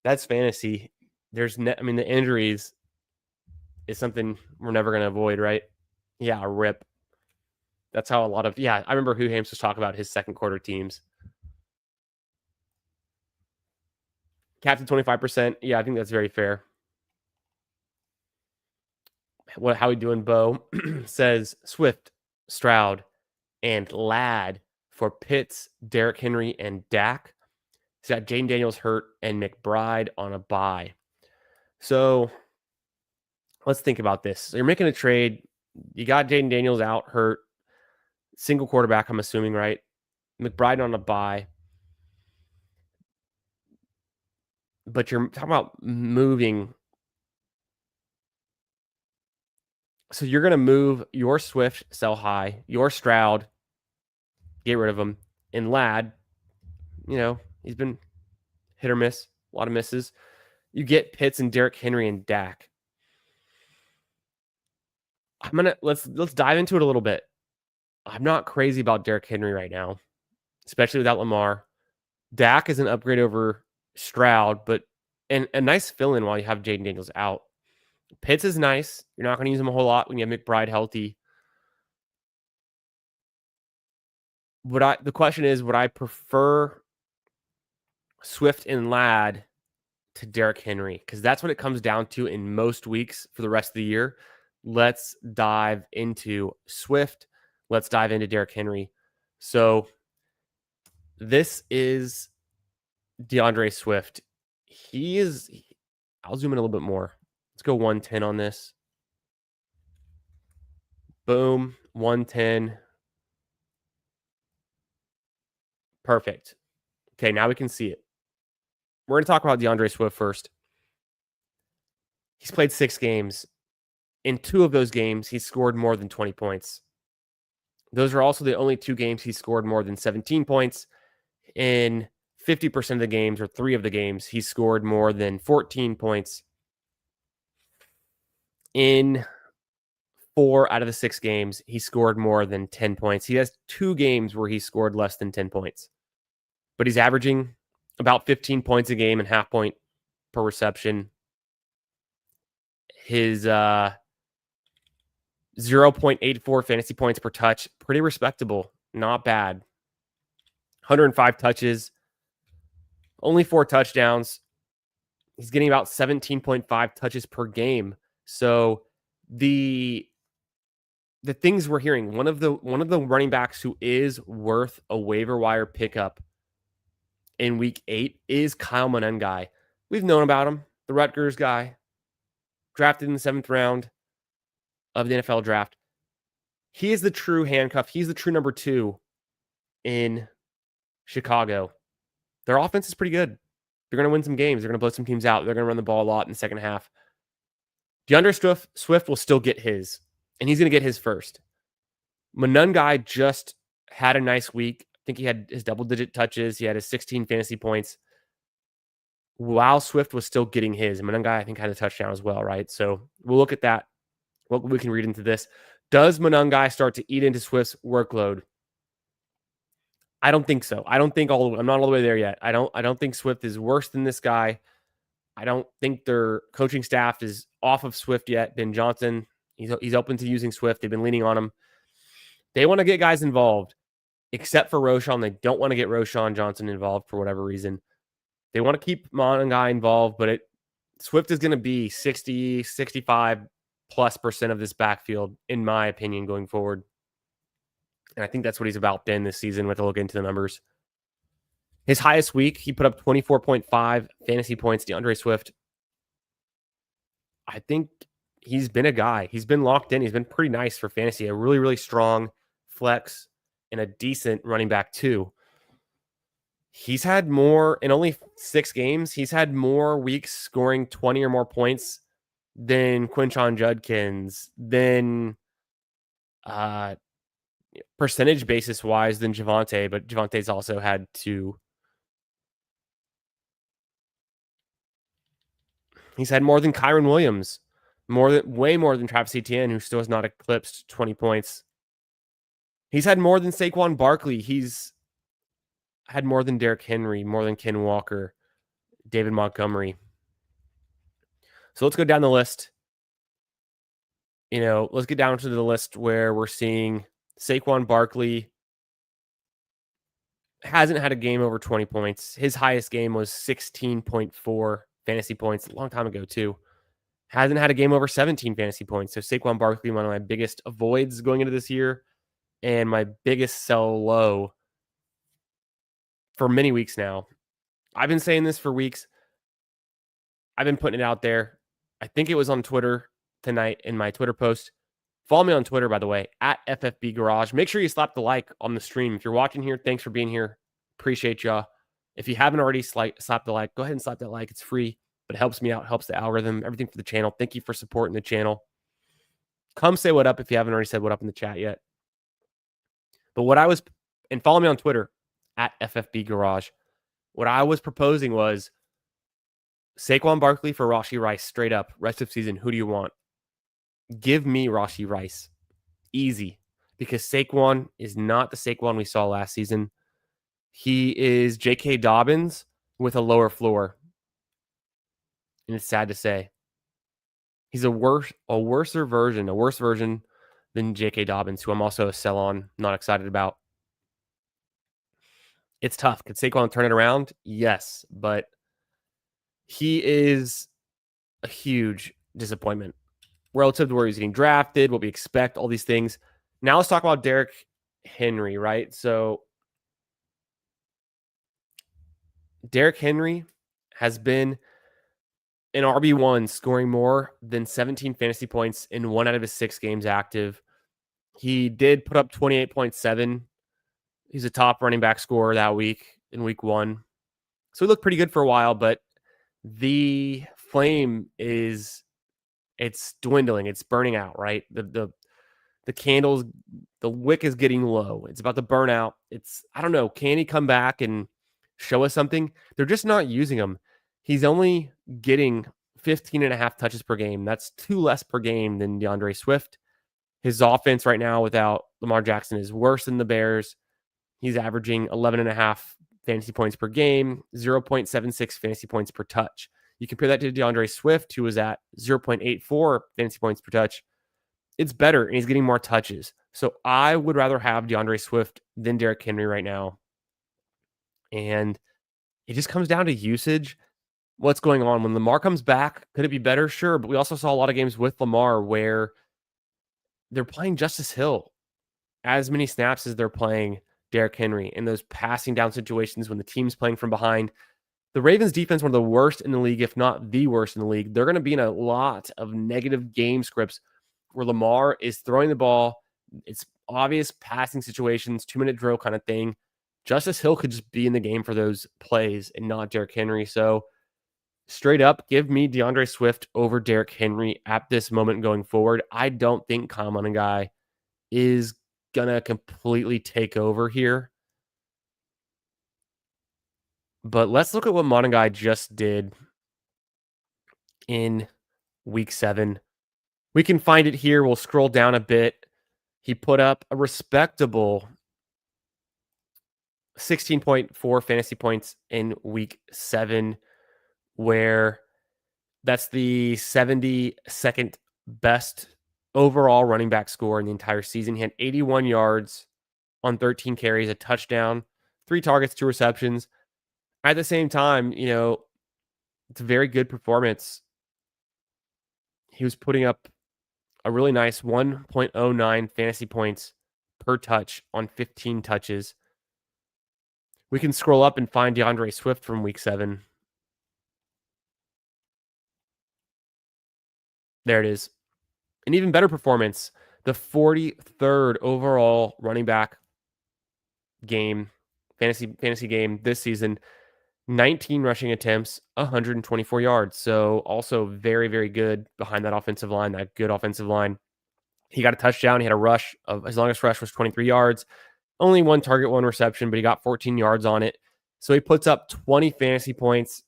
That's fantasy. The injuries is something we're never going to avoid, right? Yeah, rip. That's how I remember who Hames was talking about his second quarter teams. Captain 25%. Yeah, I think that's very fair. How we doing, Bo? Says Swift, Stroud, and Ladd for Pitts, Derrick Henry, and Dak. He's got Jaden Daniels hurt and McBride on a bye. So let's think about this. So you're making a trade. You got Jaden Daniels out, hurt. Single quarterback, I'm assuming, right? McBride on a bye. But you're talking about moving So you're going to move your Swift, sell high, your Stroud, get rid of him, and Ladd, he's been hit or miss, a lot of misses. You get Pitts and Derrick Henry and Dak. Let's dive into it a little bit. I'm not crazy about Derrick Henry right now, especially without Lamar. Dak is an upgrade over Stroud, but and a nice fill-in while you have Jaden Daniels out. Pitts is nice. You're not going to use him a whole lot when you have McBride healthy. The question is, would I prefer Swift and Ladd to Derrick Henry? Because that's what it comes down to in most weeks for the rest of the year. Let's dive into Swift. Let's dive into Derrick Henry. So this is DeAndre Swift. I'll zoom in a little bit more. Let's go 110 on this. Boom, 110. Perfect. Okay, now we can see it. We're going to talk about DeAndre Swift first. He's played 6 games. In 2 of those games, he scored more than 20 points. Those are also the only 2 games he scored more than 17 points. In 50% of the games, or 3 of the games, he scored more than 14 points. In 4 out of the 6 games, he scored more than 10 points. He has 2 games where he scored less than 10 points. But he's averaging about 15 points a game and half point per reception. His 0.84 fantasy points per touch, pretty respectable. Not bad. 105 touches, only 4 touchdowns. He's getting about 17.5 touches per game. So the things we're hearing, one of the running backs who is worth a waiver wire pickup in week 8 is Kyle Monengai. We've known about him, the Rutgers guy, drafted in the 7th round of the NFL draft. He is the true handcuff. He's the true number 2 in Chicago. Their offense is pretty good. They're going to win some games. They're going to blow some teams out. They're going to run the ball a lot in the second half. DeAndre Swift will still get his, and he's going to get his first. Monengai just had a nice week. I think he had his double-digit touches. He had his 16 fantasy points while Swift was still getting his. And Monengai, I think, had a touchdown as well, right? So we'll look at that, what we can read into this. Does Monengai start to eat into Swift's workload? I don't think so. I'm not all the way there yet. I don't think Swift is worse than this guy. I don't think their coaching staff is off of Swift yet. Ben Johnson, he's open to using Swift. They've been leaning on him. They want to get guys involved, except for Roschon. They don't want to get Roschon Johnson involved for whatever reason. They want to keep Monengai involved, but Swift is going to be 60, 65+% of this backfield, in my opinion, going forward. And I think that's what he's about then this season with a look into the numbers. His highest week, he put up 24.5 fantasy points. DeAndre Swift, I think he's been a guy. He's been locked in. He's been pretty nice for fantasy. A really, really strong flex and a decent running back too. He's had more, in only 6 games, he's had more weeks scoring 20 or more points than Quinshon Judkins, than percentage basis wise than Javonte, but Javante's also had to. He's had more than Kyron Williams, way more than Travis Etienne, who still has not eclipsed 20 points. He's had more than Saquon Barkley. He's had more than Derrick Henry, more than Ken Walker, David Montgomery. So let's go down the list. Let's get down to the list where we're seeing Saquon Barkley hasn't had a game over 20 points. His highest game was 16.4 fantasy points a long time ago too. Hasn't had a game over 17 fantasy points. So Saquon Barkley, one of my biggest avoids going into this year and my biggest sell low for many weeks now. I've been saying this for weeks. I've been putting it out there. I think it was on Twitter tonight in my Twitter post. Follow me on Twitter, by the way, at FFB Garage. Make sure you slap the like on the stream. If you're watching here, thanks for being here. Appreciate y'all. If you haven't already slapped the like, go ahead and slap that like. It's free, but it helps me out, helps the algorithm, everything for the channel. Thank you for supporting the channel. Come say what up if you haven't already said what up in the chat yet. But what I was, and follow me on Twitter at FFB Garage. What I was proposing was Saquon Barkley for Rashee Rice straight up. Rest of season, who do you want? Give me Rashee Rice. Easy. Because Saquon is not the Saquon we saw last season. He is J.K. Dobbins with a lower floor. And it's sad to say. He's a worse version than J.K. Dobbins, who I'm also a sell on, not excited about. It's tough. Could Saquon turn it around? Yes, but he is a huge disappointment relative to where he's getting drafted, what we expect, all these things. Now let's talk about Derrick Henry, right? So Derrick Henry has been an RB1, scoring more than 17 fantasy points in 1 out of his 6 games active. He did put up 28.7. He's a top running back scorer that week in week 1. So he looked pretty good for a while, but the flame it's dwindling. It's burning out, right? The candles, the wick is getting low. It's about to burn out. I don't know. Can he come back and show us something? They're just not using him. He's only getting 15 and a half touches per game. That's 2 less per game than DeAndre Swift. His offense right now without Lamar Jackson is worse than the Bears. He's averaging 11 and a half fantasy points per game, 0.76 fantasy points per touch. You compare that to DeAndre Swift, who was at 0.84 fantasy points per touch. It's better, and he's getting more touches. So I would rather have DeAndre Swift than Derrick Henry right now. And it just comes down to usage. What's going on? When Lamar comes back, could it be better? Sure. But we also saw a lot of games with Lamar where they're playing Justice Hill as many snaps as they're playing Derrick Henry in those passing down situations when the team's playing from behind. The Ravens defense, one of the worst in the league, if not the worst in the league. They're going to be in a lot of negative game scripts where Lamar is throwing the ball. It's obvious passing situations, 2-minute drill kind of thing. Justice Hill could just be in the game for those plays and not Derrick Henry. So straight up, give me DeAndre Swift over Derrick Henry at this moment going forward. I don't think Kyle Monangai is going to completely take over here. But let's look at what Monangai just did in week 7. We can find it here. We'll scroll down a bit. He put up a respectable 16.4 fantasy points in week 7, where that's the 72nd best overall running back score in the entire season. He had 81 yards on 13 carries, a touchdown, 3 targets, 2 receptions. At the same time, it's a very good performance. He was putting up a really nice 1.09 fantasy points per touch on 15 touches. We can scroll up and find DeAndre Swift from week 7. There it is. An even better performance. The 43rd overall running back game, fantasy game this season. 19 rushing attempts, 124 yards. So also very, very good behind that offensive line, that good offensive line. He got a touchdown. He had a rush of his longest rush was 23 yards. Only 1 target, 1 reception, but he got 14 yards on it. So he puts up 20 fantasy points.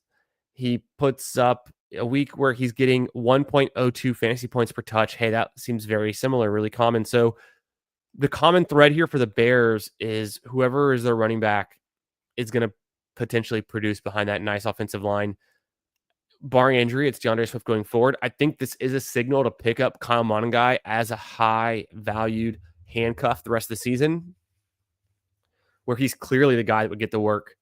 He puts up a week where he's getting 1.02 fantasy points per touch. Hey, that seems very similar, really common. So the common thread here for the Bears is whoever is their running back is going to potentially produce behind that nice offensive line. Barring injury, it's DeAndre Swift going forward. I think this is a signal to pick up Kyle Monangai as a high-valued handcuff the rest of the season, where he's clearly the guy that would get the work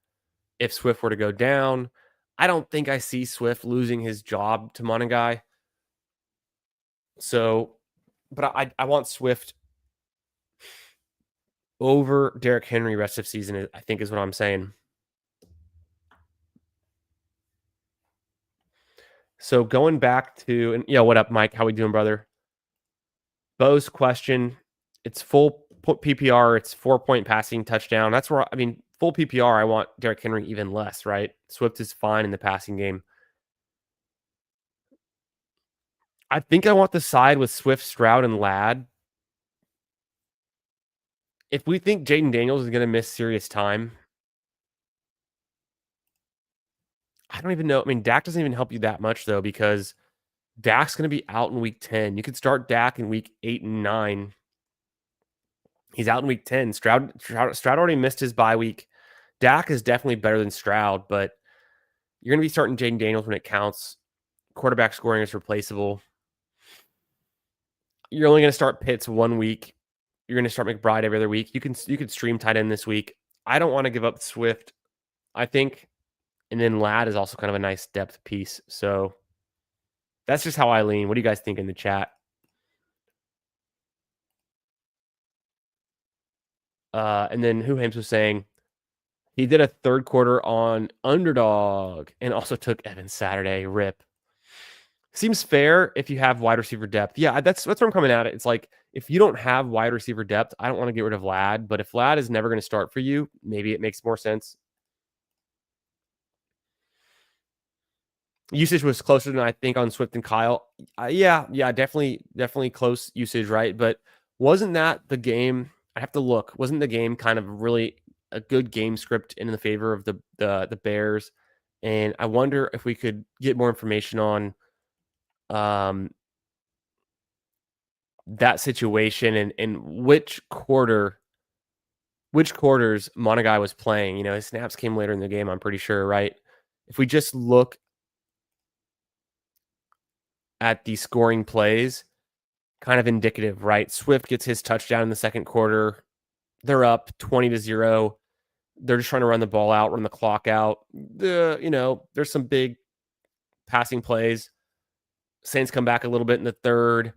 if Swift were to go down. I don't think I see Swift losing his job to Monangai. So, but I want Swift over Derrick Henry rest of season, I think is what I'm saying. So going back to, and what up, Mike? How we doing, brother? Bo's question, it's full PPR, it's 4-point passing touchdown. That's where, full PPR, I want Derrick Henry even less, right? Swift is fine in the passing game. I think I want the side with Swift, Stroud, and Ladd. If we think Jaden Daniels is gonna miss serious time, I don't even know. I mean, Dak doesn't even help you that much though, because Dak's gonna be out in week 10. You could start Dak in week 8 and 9. He's out in week 10. Stroud already missed his bye week. Dak is definitely better than Stroud, but you're gonna be starting Jaden Daniels when it counts. Quarterback scoring is replaceable. You're only gonna start Pitts one week. You're gonna start McBride every other week. You could stream tight end this week. I don't want to give up Swift. I think, and then Ladd is also kind of a nice depth piece. So that's just how I lean. What do you guys think in the chat? And then Who Hames was saying he did a third quarter on underdog and also took Evan Saturday. Rip. Seems fair if you have wide receiver depth. Yeah, that's where I'm coming at it. It's like if you don't have wide receiver depth, I don't want to get rid of Ladd. But if Ladd is never going to start for you, maybe it makes more sense. Usage was closer than I think on Swift and Kyle. Yeah, definitely close usage, right? But wasn't that the game? I have to look. Wasn't the game kind of really a good game script in the favor of the Bears? And I wonder if we could get more information on um, that situation and which quarters Monagai was playing. You know, his snaps came later in the game, I'm pretty sure, right? If we just look at the scoring plays, kind of indicative, right? Swift gets his touchdown in the second quarter. They're up 20-0. They're just trying to run the ball out, run the clock out. There's some big passing plays. Saints come back a little bit in the third.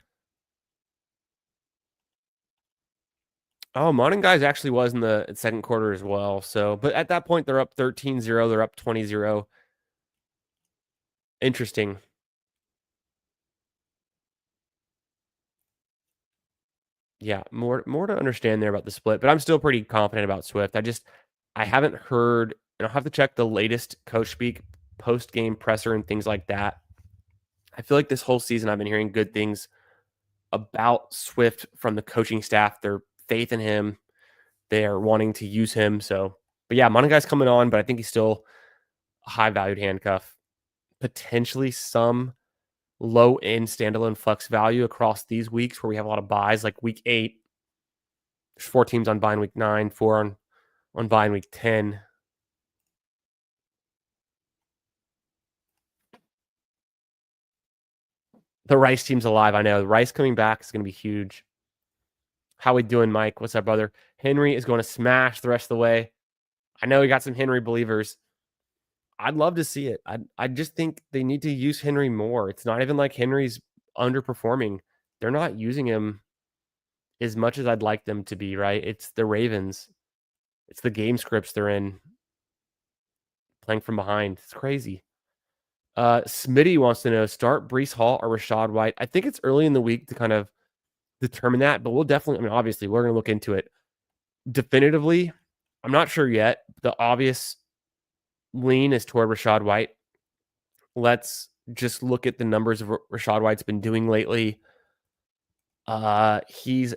Oh, Monin guys actually was in the second quarter as well. So, but at that point, they're up 13-0. They're up 20-0. Interesting. Yeah, more to understand there about the split, but I'm still pretty confident about Swift. I haven't heard, and I'll have to check the latest coach speak, post game presser, and things like that. I feel like this whole season I've been hearing good things about Swift from the coaching staff. Their faith in him, they are wanting to use him. So, but yeah, Monaguy's coming on, but I think he's still a high valued handcuff. Potentially some low end standalone flex value across these weeks where we have a lot of buys, like week 8. There's 4 teams on bye in week 9, 4 on bye in week 10. The Rice team's alive. I know. Rice coming back is going to be huge. How we doing, Mike? What's up, brother? Henry is going to smash the rest of the way. I know we got some Henry believers. I'd love to see it. I just think they need to use Henry more. It's not even like Henry's underperforming. They're not using him as much as I'd like them to be, right? It's the Ravens. It's the game scripts they're in, playing from behind. It's crazy. Smitty wants to know, start Brees Hall or Rashad White? I think it's early in the week to kind of determine that, but we'll definitely, I mean, obviously, we're going to look into it. Definitively, I'm not sure yet. The obvious lean is toward Rashad White. Let's just look at the numbers of Rashad White's been doing lately. He's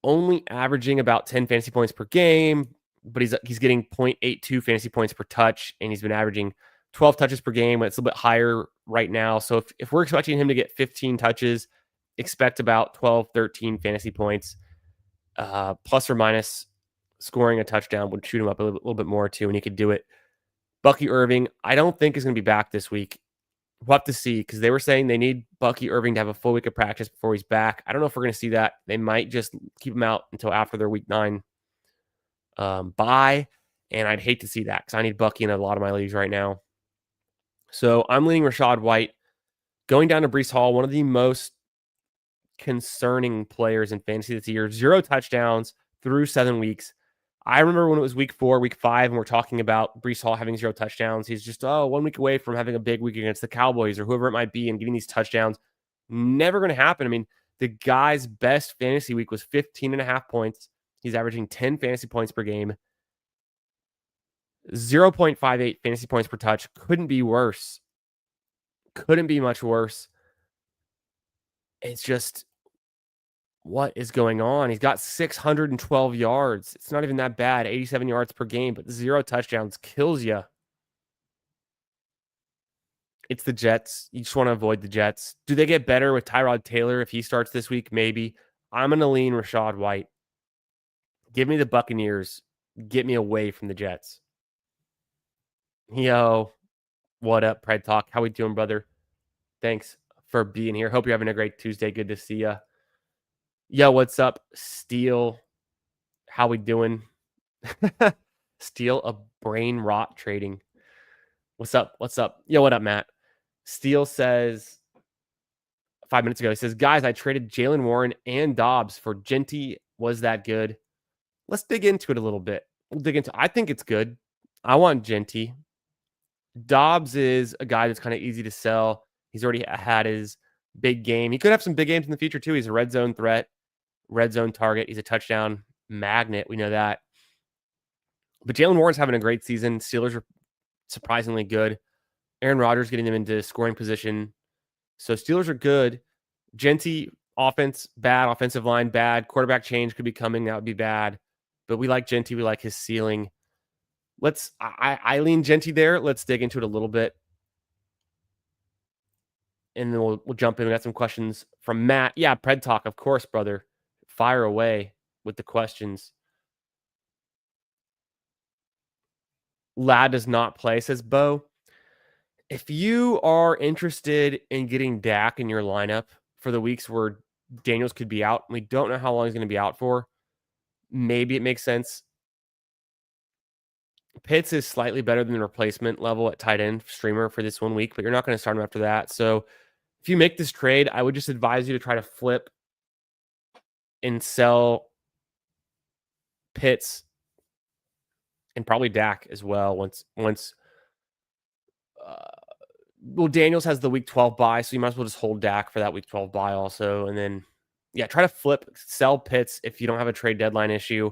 only averaging about 10 fantasy points per game, but he's getting 0.82 fantasy points per touch, and he's been averaging 12 touches per game. It's a little bit higher right now. So if we're expecting him to get 15 touches, expect about 12, 13 fantasy points, plus or minus. Scoring a touchdown would shoot him up a little bit more too, and he could do it. Bucky Irving, I don't think is going to be back this week. We'll have to see, because they were saying they need Bucky Irving to have a full week of practice before he's back. I don't know if we're going to see that. They might just keep him out until after their week 9 bye, and I'd hate to see that because I need Bucky in a lot of my leagues right now. So I'm leaning Rashad White. Going down to Brees Hall, one of the most concerning players in fantasy this year. 0 touchdowns through 7 weeks. I remember when it was week 4, week 5, and we're talking about Brees Hall having 0 touchdowns. He's just 1 week away from having a big week against the Cowboys or whoever it might be and getting these touchdowns. Never going to happen. I mean, the guy's best fantasy week was 15.5 points. He's averaging 10 fantasy points per game. 0.58 fantasy points per touch. Couldn't be worse. Couldn't be much worse. It's just what is going on? He's got 612 yards. It's not even that bad, 87 yards per game, but 0 touchdowns kills you. It's the Jets. You just want to avoid the Jets. Do they get better with Tyrod Taylor if he starts this week? Maybe. I'm going to lean Rachaad White. Give me the Buccaneers. Get me away from the Jets. Yo, what up, Pred Talk? How we doing, brother? Thanks for being here. Hope you're having a great Tuesday. Good to see you. Yo, what's up, Steel? How we doing? Steel a brain rot trading. What's up? What's up? Yo, what up, Matt? Steel says 5 minutes ago, he says, guys, I traded Jalen Warren and Dobbs for Genty. Was that good? Let's dig into it a little bit. I think it's good. I want Genty. Dobbs is a guy that's kind of easy to sell. He's already had his big game. He could have some big games in the future, too. He's a red zone threat, red zone target. He's a touchdown magnet. We know that. But Jalen Warren's having a great season. Steelers are surprisingly good. Aaron Rodgers getting them into scoring position. So Steelers are good. Genty, offense, bad. Offensive line, bad. Quarterback change could be coming. That would be bad. But we like Genty. We like his ceiling. I lean Genty there. Let's dig into it a little bit. And then we'll jump in. We got some questions from Matt. Yeah, Pred Talk, of course, brother. Fire away with the questions. Lad does not play, says Bo. If you are interested in getting Dak in your lineup for the weeks where Daniels could be out, we don't know how long he's going to be out for. Maybe it makes sense. Pitts is slightly better than the replacement level at tight end streamer for this 1 week, but you're not going to start him after that. So if you make this trade, I would just advise you to try to flip and sell Pitts and probably Dak as well. Daniels has the week 12 bye, so you might as well just hold Dak for that week 12 bye also. And then, yeah, try to sell Pitts if you don't have a trade deadline issue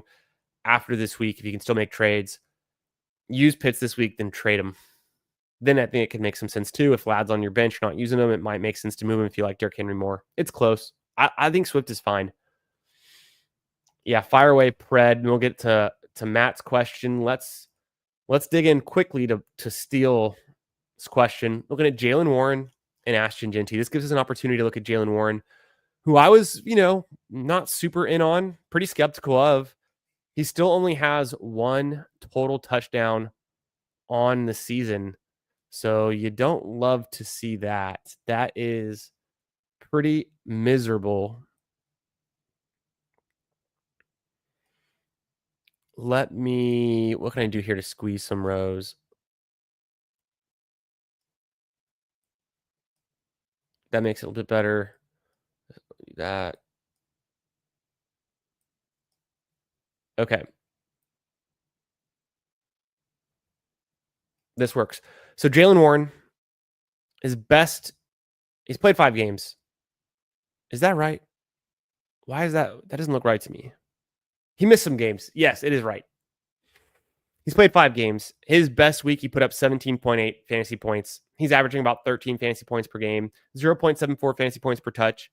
after this week. If you can still make trades, use Pitts this week, then trade him. Then I think it could make some sense too. If Lad's on your bench, you're not using him, it might make sense to move him if you like Derrick Henry more. It's close. I think Swift is fine. Yeah, fire away, Pred. And we'll get to Matt's question. Let's dig in quickly to Steele's question. Looking at Jalen Warren and Ashton Genty. This gives us an opportunity to look at Jalen Warren, who I was, not super in on, pretty skeptical of. He still only has 1 total touchdown on the season. So you don't love to see that. That is pretty miserable. What can I do here to squeeze some rows? That makes it a little bit better. That. Okay. This works. So Jalen Warren is best. He's played 5 games. Is that right? Why is that? That doesn't look right to me. He missed some games. Yes, it is right. He's played 5 games. His best week, he put up 17.8 fantasy points. He's averaging about 13 fantasy points per game, 0.74 fantasy points per touch.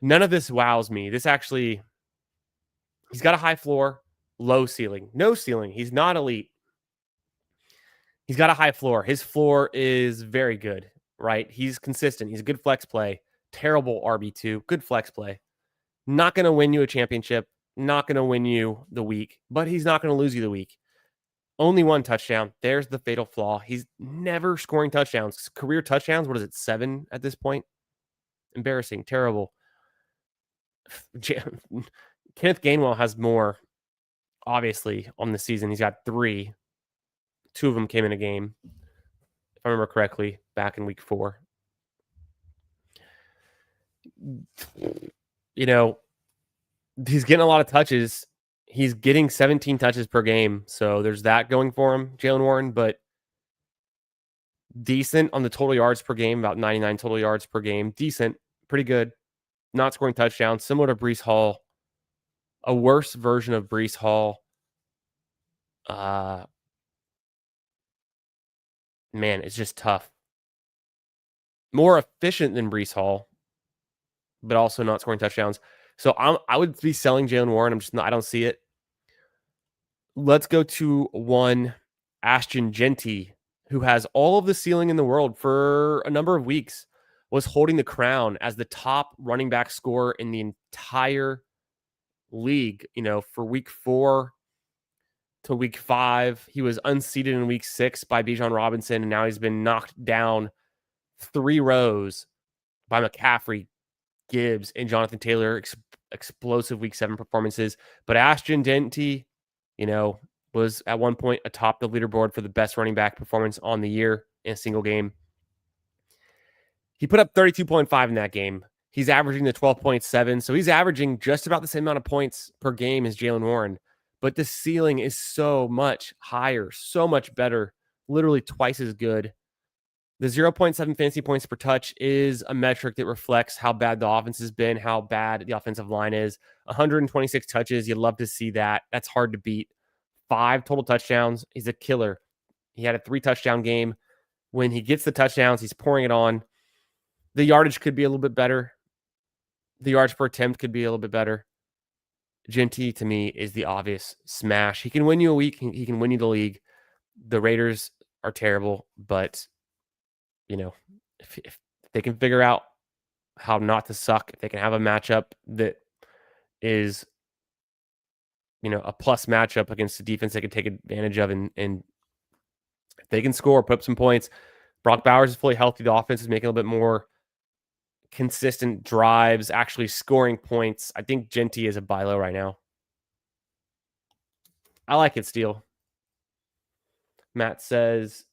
None of this wows me. He's got a high floor, low ceiling. No ceiling. He's not elite. He's got a high floor. His floor is very good, right? He's consistent. He's a good flex play. Terrible RB2. Good flex play. Not going to win you a championship. Not going to win you the week, but he's not going to lose you the week. Only 1 touchdown. There's the fatal flaw. He's never scoring touchdowns. Career touchdowns, what is it, 7 at this point? Embarrassing. Terrible. Kenneth Gainwell has more, obviously, on the season. He's got 3. 2 of them came in a game, if I remember correctly, back in week 4. He's getting a lot of touches. He's getting 17 touches per game. So there's that going for him, Jalen Warren, but decent on the total yards per game, about 99 total yards per game. Decent, pretty good. Not scoring touchdowns, similar to Breece Hall. A worse version of Breece Hall. Man, it's just tough. More efficient than Breece Hall, but also not scoring touchdowns. So I would be selling Jalen Warren. I don't see it. Let's go to one Ashton Genty, who has all of the ceiling in the world for a number of weeks, was holding the crown as the top running back scorer in the entire league. For week 4 to week 5, he was unseated in week 6 by Bijan Robinson, and now he's been knocked down 3 rows by McCaffrey, Gibbs, and Jonathan Taylor. Explosive week 7 performances. But Ashton Genty, was at one point atop the leaderboard for the best running back performance on the year in a single game. He put up 32.5 in that game. He's averaging the 12.7. So he's averaging just about the same amount of points per game as Jalen Warren. But the ceiling is so much higher, so much better, literally twice as good. The 0.7 fantasy points per touch is a metric that reflects how bad the offense has been, how bad the offensive line is. 126 touches. You'd love to see that. That's hard to beat. 5 total touchdowns. He's a killer. He had a 3 touchdown game. When he gets the touchdowns, he's pouring it on. The yardage could be a little bit better. The yards per attempt could be a little bit better. Genty, to me, is the obvious smash. He can win you a week. He can win you the league. The Raiders are terrible, but, if they can figure out how not to suck, if they can have a matchup that is, a plus matchup against the defense they can take advantage of, and if they can score, put up some points. Brock Bowers is fully healthy. The offense is making a little bit more consistent drives, actually scoring points. I think Genty is a buy low right now. I like it, Steele. Matt says,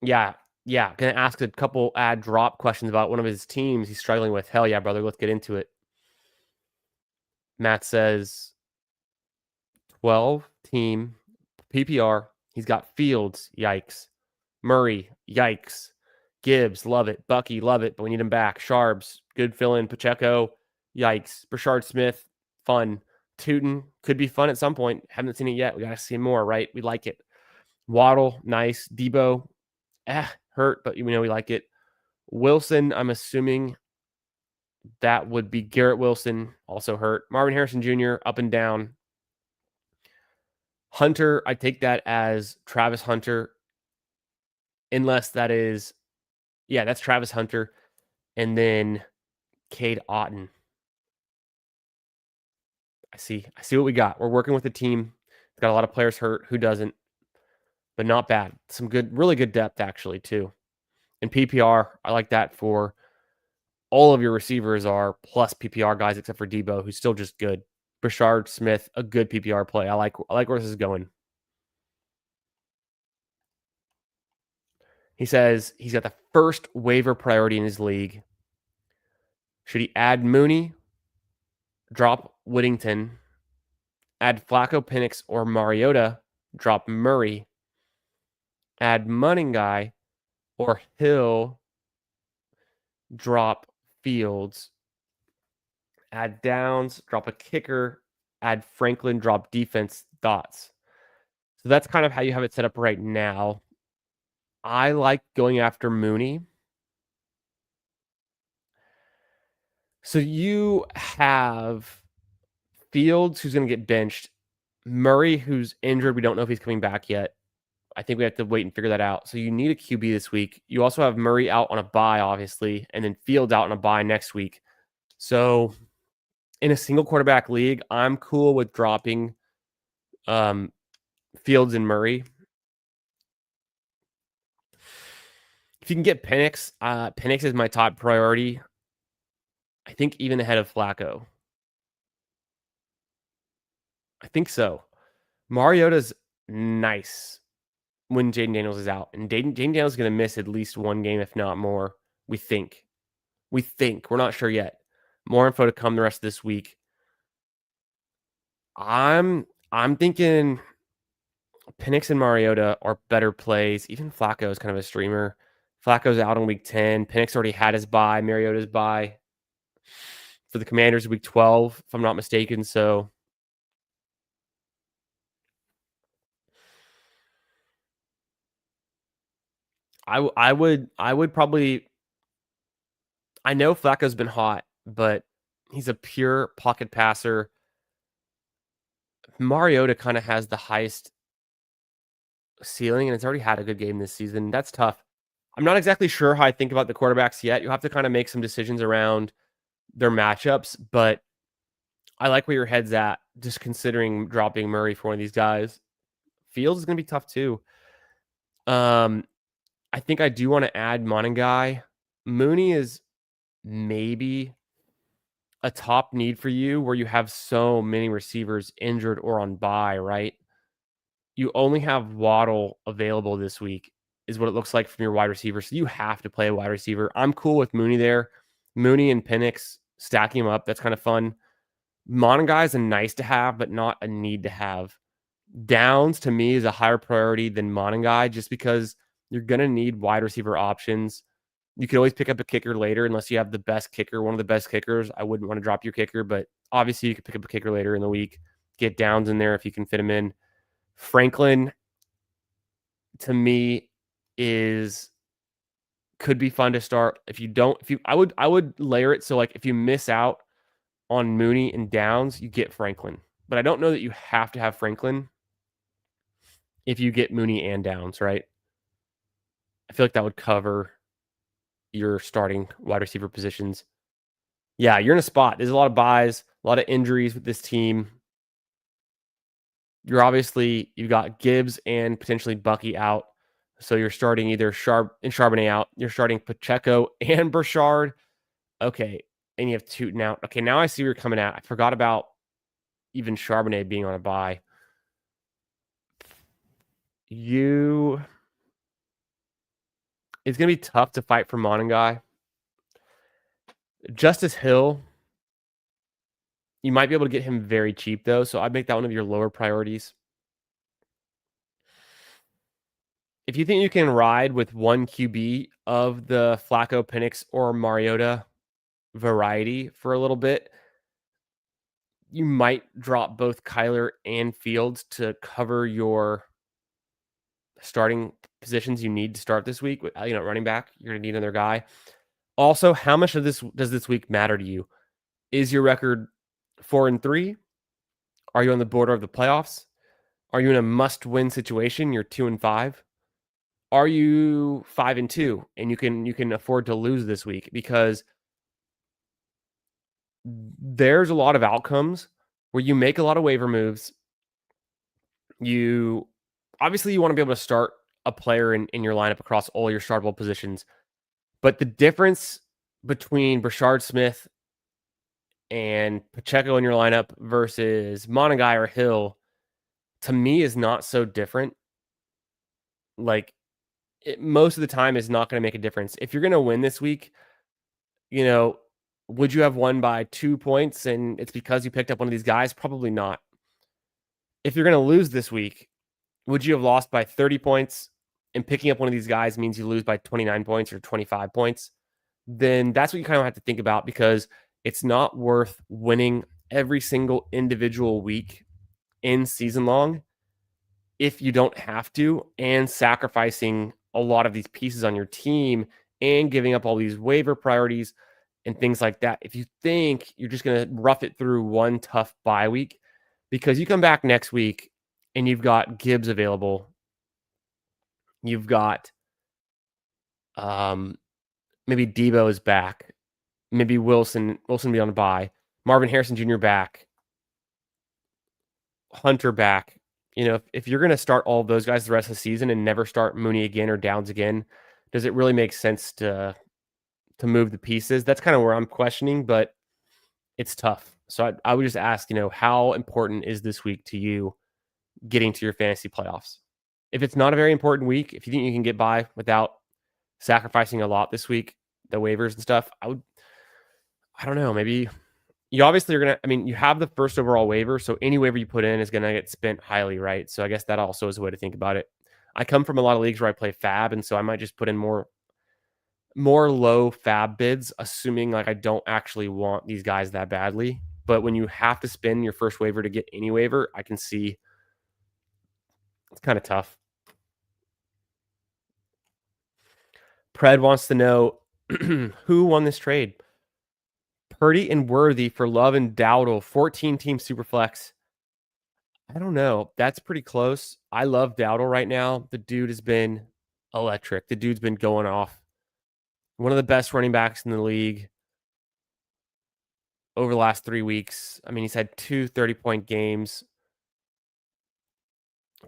yeah. Gonna ask a couple ad drop questions about one of his teams he's struggling with. Hell yeah, brother. Let's get into it. Matt says 12 team PPR. He's got Fields. Yikes. Murray. Yikes. Gibbs. Love it. Bucky. Love it. But we need him back. Sharbs. Good fill in. Pacheco. Yikes. Brashard Smith. Fun. Tootin. Could be fun at some point. Haven't seen it yet. We got to see more, right? We like it. Waddle. Nice. Debo. Hurt, but we like it. Wilson, I'm assuming that would be Garrett Wilson, also hurt. Marvin Harrison Jr., up and down. Hunter, I take that as Travis Hunter, unless that is, that's Travis Hunter. And then Cade Otton. I see what we got. We're working with a team. It's got a lot of players hurt. Who doesn't? But not bad. Some really good depth, actually, too. In PPR, I like that for all of your receivers are plus PPR guys, except for Debo, who's still just good. Brashard Smith, a good PPR play. I like where this is going. He says he's got the first waiver priority in his league. Should he add Mooney, drop Whittington, add Flacco, Penix, or Mariota, drop Murray, add Munning guy, or Hill, drop Fields, add Downs, drop a kicker, add Franklin, drop defense? Thoughts? So that's kind of how you have it set up right now. I like going after Mooney. So you have Fields, who's going to get benched. Murray, who's injured. We don't know if he's coming back yet. I think we have to wait and figure that out. So you need a QB this week. You also have Murray out on a bye, obviously, and then Fields out on a bye next week. So in a single quarterback league, I'm cool with dropping Fields and Murray. If you can get Penix, Penix is my top priority. I think even ahead of Flacco. I think so. Mariota's nice when Jaden Daniels is out. And Jaden Daniels is going to miss at least one game, if not more. We think. We're not sure yet. More info to come the rest of this week. I'm thinking Penix and Mariota are better plays. Even Flacco is kind of a streamer. Flacco's out on week 10. Penix already had his bye. Mariota's bye for the Commanders week 12, if I'm not mistaken. So I would probably. I know Flacco's been hot, but He's a pure pocket passer. Mariota kind of has the highest ceiling, and it's already had a good game this season. That's tough. I'm not exactly sure how I think about the quarterbacks yet. You'll have to kind of make some decisions around their matchups, but I like where your head's at, just considering dropping Murray for one of these guys. Fields is going to be tough too. Um, I think I do want to add Monangai. Mooney is maybe a top need for you where you have so many receivers injured or on bye, right? You only have Waddle available this week, is what it looks like from your wide receiver. So you have to play a wide receiver. I'm cool with Mooney there. Mooney and Penix, stacking him up. That's kind of fun. Monangai is a nice to have, but not a need to have. Downs to me is a higher priority than Monangai just because you're going to need wide receiver options. You can always pick up a kicker later unless you have the best kicker, one of the best kickers. I wouldn't want to drop your kicker, but obviously you could pick up a kicker later in the week. Get Downs in there if you can fit him in. Franklin to me is could be fun to start. I would layer it so like if you miss out on Mooney and Downs, you get Franklin. But I don't know that you have to have Franklin if you get Mooney and Downs, right? I feel like that would cover your starting wide receiver positions. Yeah, you're in a spot. There's a lot of buys, a lot of injuries with this team. You've got Gibbs and potentially Bucky out. So you're starting either Charbonnet out. You're starting Pacheco and Burchard. Okay. And you have Tootin out. Okay, now I see where you're coming at. I forgot about even Charbonnet being on a bye. It's going to be tough to fight for Monangai. Justice Hill, you might be able to get him very cheap, though. So I'd make that one of your lower priorities. If you think you can ride with one QB of the Flacco, Penix, or Mariota variety for a little bit, you might drop both Kyler and Fields to cover your starting positions you need to start this week. Running back, you're going to need another guy. Also, how much of this does this week matter to you? Is your record 4-3? Are you on the border of the playoffs? Are you in a must-win situation? You're 2-5. Are you 5-2 and you can afford to lose this week? Because there's a lot of outcomes where you make a lot of waiver moves. You want to be able to start a player in your lineup across all your startable positions. But the difference between Brashard Smith and Pacheco in your lineup versus Monangai or Hill, to me, is not so different. Like, most of the time is not going to make a difference. If you're going to win this week, would you have won by 2 points and it's because you picked up one of these guys? Probably not. If you're going to lose this week, would you have lost by 30 points and picking up one of these guys means you lose by 29 points or 25 points? Then that's what you kind of have to think about, because it's not worth winning every single individual week in season long if you don't have to, and sacrificing a lot of these pieces on your team and giving up all these waiver priorities and things like that. If you think you're just going to rough it through one tough bye week, because you come back next week and you've got Gibbs available, you've got maybe Debo is back, maybe Wilson be on a bye, Marvin Harrison Jr. back, Hunter back. If you're going to start all of those guys the rest of the season and never start Mooney again or Downs again, does it really make sense to move the pieces? That's kind of where I'm questioning, but it's tough. So I would just ask, how important is this week to you getting to your fantasy playoffs? If it's not a very important week, if you think you can get by without sacrificing a lot this week, the waivers and stuff, I don't know, maybe you obviously are going to, you have the first overall waiver, so any waiver you put in is going to get spent highly, right? So I guess that also is a way to think about it. I come from a lot of leagues where I play fab, and so I might just put in more low fab bids, assuming like I don't actually want these guys that badly. But when you have to spend your first waiver to get any waiver, I can see it's kind of tough. Pred wants to know who won this trade. Purdy and Worthy for Love and Dowdle, 14-team Superflex. I don't know. That's pretty close. I love Dowdle right now. The dude has been electric. The dude's been going off. One of the best running backs in the league over the last 3 weeks. I mean, he's had 2 30-point games,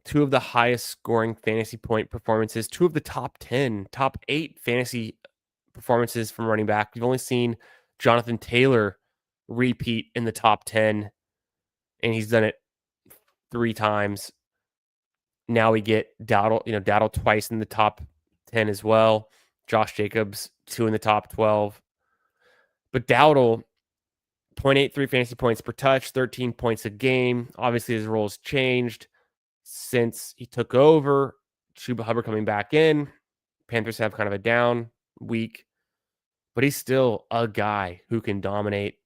2 of the highest scoring fantasy point performances, 2 of the top 10, top 8 fantasy performances from running back. We've only seen Jonathan Taylor repeat in the top 10, and he's done it 3 times. Now we get Dowdle, Dowdle twice in the top 10 as well. Josh Jacobs, 2 in the top 12. But Dowdle, 0.83 fantasy points per touch, 13 points a game. Obviously, his role has changed since he took over. Chuba Hubbard coming back in. Panthers have kind of a down week, but he's still a guy who can dominate.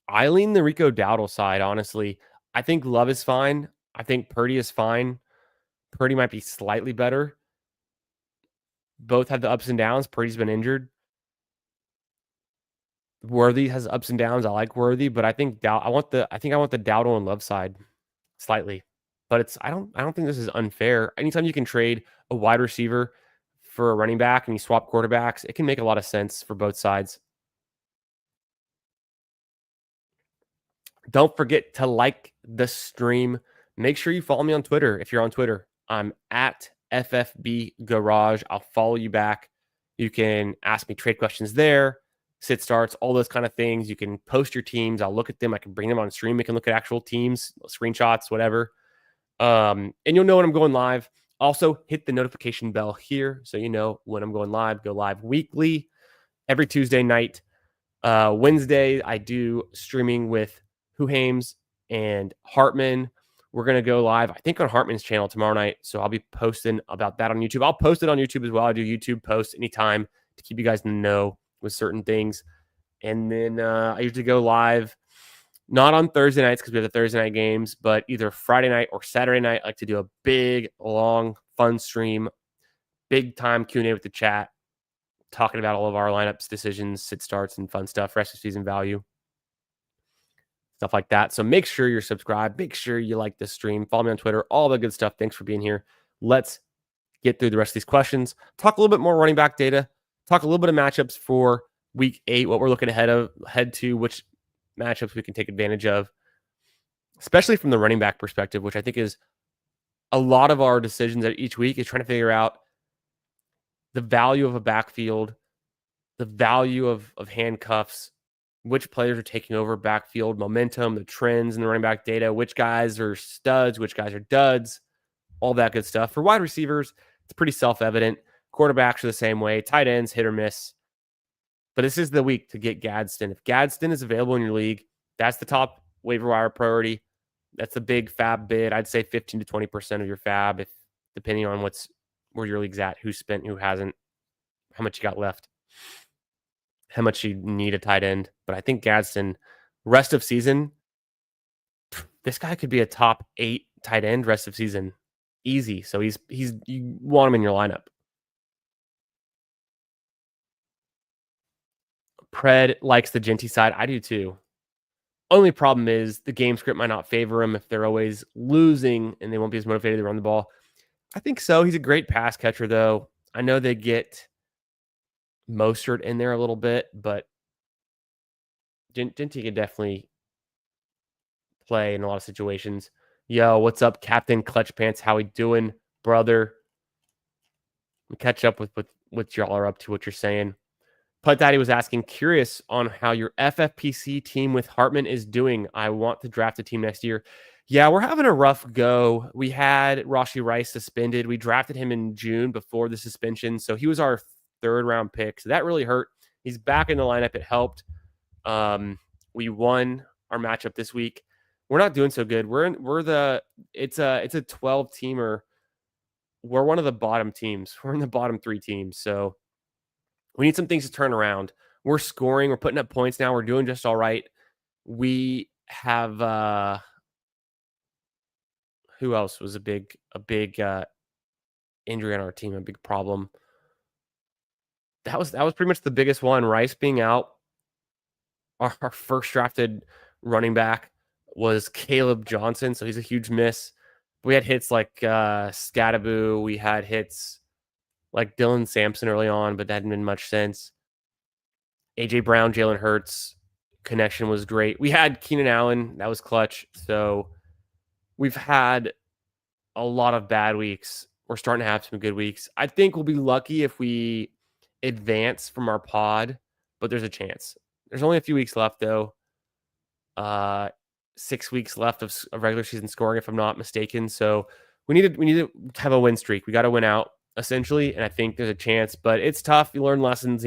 I lean the Rico Dowdle side, honestly. I think Love is fine. I think Purdy is fine. Purdy might be slightly better. Both have the ups and downs. Purdy's been injured. Worthy has ups and downs. I like Worthy, but I think I want the Dowdle and Love side slightly. But I don't think this is unfair. Anytime you can trade a wide receiver for a running back and you swap quarterbacks, it can make a lot of sense for both sides. Don't forget to like the stream. Make sure you follow me on Twitter if you're on Twitter. I'm at FFB Garage. I'll follow you back. You can ask me trade questions there, sit starts, all those kind of things. You can post your teams. I'll look at them. I can bring them on stream. We can look at actual teams, screenshots, whatever. And you'll know when I'm going live. Also, hit the notification bell here so you know when I'm going live. Go live weekly, every Tuesday night. Wednesday, I do streaming with Huhames and Hartman. We're going to go live, I think, on Hartman's channel tomorrow night. So I'll be posting about that on YouTube. I'll post it on YouTube as well. I do YouTube posts anytime to keep you guys in the know with certain things. And then I usually go live, not on Thursday nights because we have the Thursday night games, but either Friday night or Saturday night. I like to do a big, long, fun stream, big time Q&A with the chat, talking about all of our lineups, decisions, sit starts, and fun stuff, rest of season value, stuff like that. So make sure you're subscribed. Make sure you like this stream. Follow me on Twitter. All the good stuff. Thanks for being here. Let's get through the rest of these questions. Talk a little bit more running back data. Talk a little bit of matchups for week 8, what we're looking ahead to, which matchups we can take advantage of, especially from the running back perspective, which I think is a lot of our decisions at each week is trying to figure out the value of a backfield, the value of handcuffs, which players are taking over backfield momentum, the trends in the running back data, which guys are studs, which guys are duds, all that good stuff. For wide receivers, it's pretty self-evident. Quarterbacks are the same way. Tight ends, hit or miss. But this is the week to get Gadsden. If Gadsden is available in your league, that's the top waiver wire priority. That's a big fab bid. I'd say 15 to 20% of your fab, if depending on where your league's at, who spent, who hasn't, how much you got left, how much you need a tight end. But I think Gadsden, rest of season, this guy could be a top 8 tight end rest of season. Easy. So he's you want him in your lineup. Pred likes the Genty side. I do too. Only problem is the game script might not favor him if they're always losing and they won't be as motivated to run the ball. I think so. He's a great pass catcher, though. I know they get Mostert in there a little bit, but Genty could definitely play in a lot of situations. Yo, what's up, Captain Clutch Pants? How we doing, brother? Catch up with what y'all are up to, what you're saying. Putt Daddy was asking, curious on how your FFPC team with Hartman is doing. I want to draft a team next year. Yeah, we're having a rough go. We had Rashi Rice suspended. We drafted him in June before the suspension, so he was our 3rd round pick. So that really hurt. He's back in the lineup. It helped. We won our matchup this week. We're not doing so good. It's a 12 teamer. We're one of the bottom teams. We're in the bottom 3 teams. So we need some things to turn around. We're scoring. We're putting up points now. We're doing just all right. We have who else was a big injury on our team, a big problem. That was pretty much the biggest one. Rice being out. Our first drafted running back was Caleb Johnson, so he's a huge miss. We had hits like Scadaboo. We had hits like Dylan Sampson early on, but that hadn't been much since. AJ Brown, Jalen Hurts connection was great. We had Keenan Allen, that was clutch. So we've had a lot of bad weeks. We're starting to have some good weeks. I think we'll be lucky if we advance from our pod, but there's a chance. There's only a few weeks left though. 6 weeks left of regular season scoring, if I'm not mistaken. So we need to have a win streak. We got to win out essentially, and I think there's a chance, but it's tough. You learn lessons,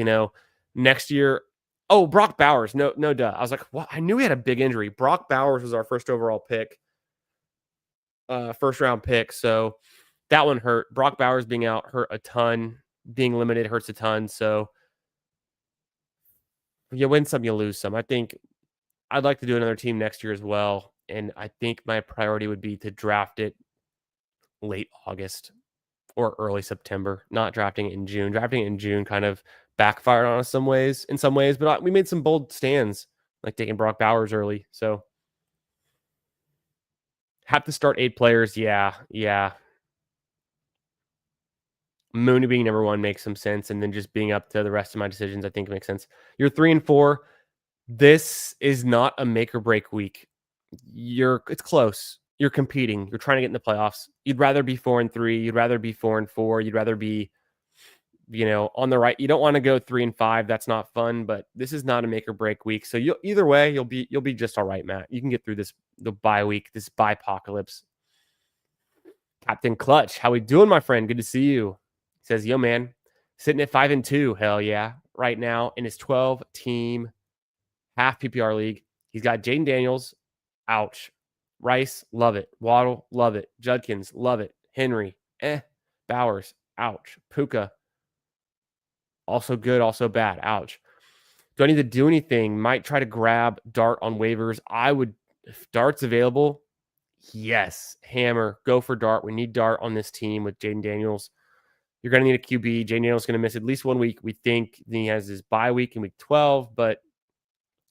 next year. Oh, Brock Bowers. No, duh. I was like, what? I knew he had a big injury. Brock Bowers was our first overall pick, first round pick. So that one hurt. Brock Bowers being out hurt a ton. Being limited hurts a ton. So you win some, you lose some. I think I'd like to do another team next year as well. And I think my priority would be to draft it late August or early September, not drafting it in June. Drafting it in June kind of backfired on us in some ways, but we made some bold stands, like taking Brock Bowers early. So have to start 8 players. Yeah. Mooney being number 1 makes some sense. And then just being up to the rest of my decisions, I think makes sense. You're 3 and 4. This is not a make or break week. It's close. You're competing. You're trying to get in the playoffs. You'd rather be 4 and 3. You'd rather be 4 and 4. You'd rather be, on the right. You don't want to go 3 and 5. That's not fun. But this is not a make or break week. So either way, you'll be just all right, Matt. You can get through the bye week, this bye apocalypse. Captain Clutch, how we doing, my friend? Good to see you. He says, yo, man, sitting at 5 and 2. Hell yeah, right now in his 12-team half PPR league. He's got Jaden Daniels. Ouch. Rice, love it. Waddle, love it. Judkins, love it. Henry, Bowers, ouch. Puka, also good, also bad. Ouch. Do I need to do anything? Might try to grab Dart on waivers. If Dart's available, yes. Hammer, go for Dart. We need Dart on this team with Jaden Daniels. You're going to need a QB. Jaden Daniels is going to miss at least 1 week. We think he has his bye week in week 12, but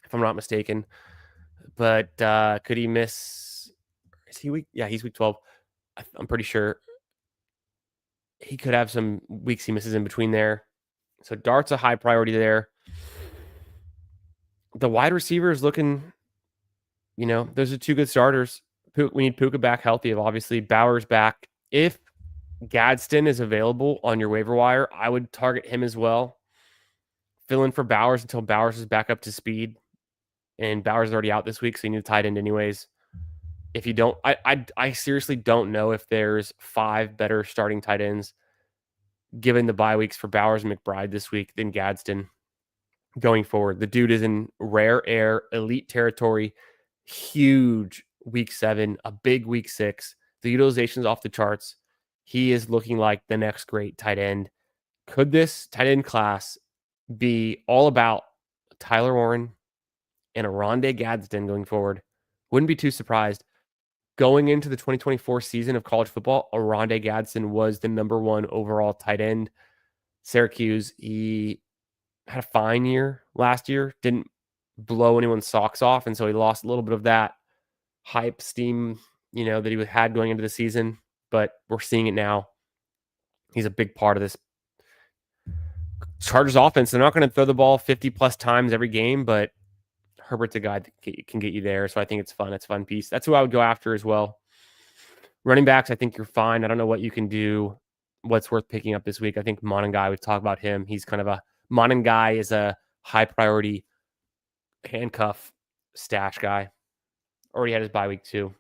if I'm not mistaken. But could he miss? Is he week? Yeah, he's week 12. I'm pretty sure he could have some weeks he misses in between there. So Dart's a high priority there. The wide receiver is looking, those are 2 good starters. We need Puka back healthy. Obviously, Bowers back. If Gadsden is available on your waiver wire, I would target him as well. Fill in for Bowers until Bowers is back up to speed. And Bowers is already out this week, so you need a tight end anyways. If you don't, I seriously don't know if there's 5 better starting tight ends given the bye weeks for Bowers and McBride this week than Gadsden going forward. The dude is in rare air, elite territory, huge week 7, a big week 6. The utilization is off the charts. He is looking like the next great tight end. Could this tight end class be all about Tyler Warren and Rondé Gadsden going forward? Wouldn't be too surprised. Going into the 2024 season of college football, Rondé Gadsden was the number 1 overall tight end. Syracuse, he had a fine year last year, didn't blow anyone's socks off, and so he lost a little bit of that hype steam, that he had going into the season, but we're seeing it now. He's a big part of this Chargers offense. They're not going to throw the ball 50-plus times every game, but Herbert's a guy that can get you there, so I think it's fun. It's a fun piece. That's who I would go after as well. Running backs, I think you're fine. I don't know what you can do, what's worth picking up this week. I think Monangai, we've talked about him. He's kind of Monangai is a high priority handcuff stash guy. Already had his bye week too.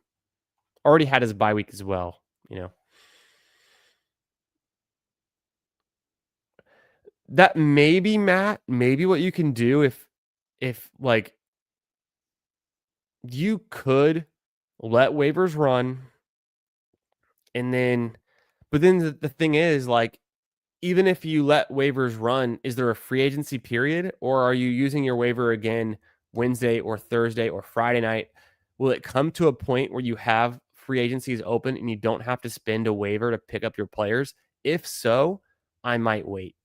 Already had his bye week as well, That maybe, Matt, maybe what you can do if like you could let waivers run and then, but then the thing is, like, even if you let waivers run, is there a free agency period, or are you using your waiver again Wednesday or Thursday or Friday night? Will it come to a point where you have free agencies open and you don't have to spend a waiver to pick up your players? If so, I might wait,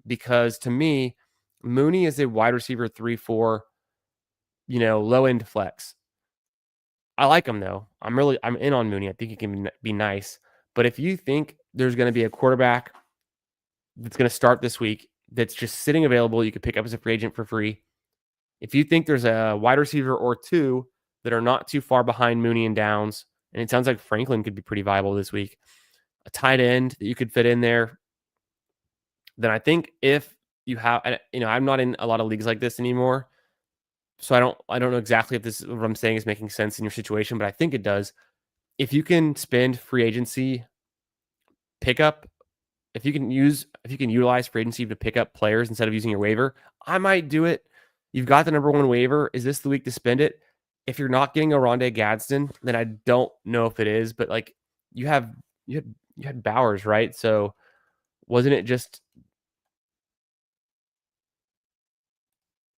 because to me, Mooney is a wide receiver 3-4. low end flex. I like him though. I'm in on Mooney. I think he can be nice. But if you think there's going to be a quarterback that's going to start this week that's just sitting available, you could pick up as a free agent for free. If you think there's a wide receiver or two that are not too far behind Mooney and Downs, and it sounds like Franklin could be pretty viable this week, a tight end that you could fit in there, then I think if you have, I'm not in a lot of leagues like this anymore, so I don't know exactly if this what I'm saying is making sense in your situation, but I think it does. If you can spend free agency pickup, if you can utilize free agency to pick up players instead of using your waiver, I might do it. You've got the number one waiver. Is this the week to spend it? If you're not getting a Rondé Gadsden, then I don't know if it is. But like you had Bowers, right? So wasn't it just?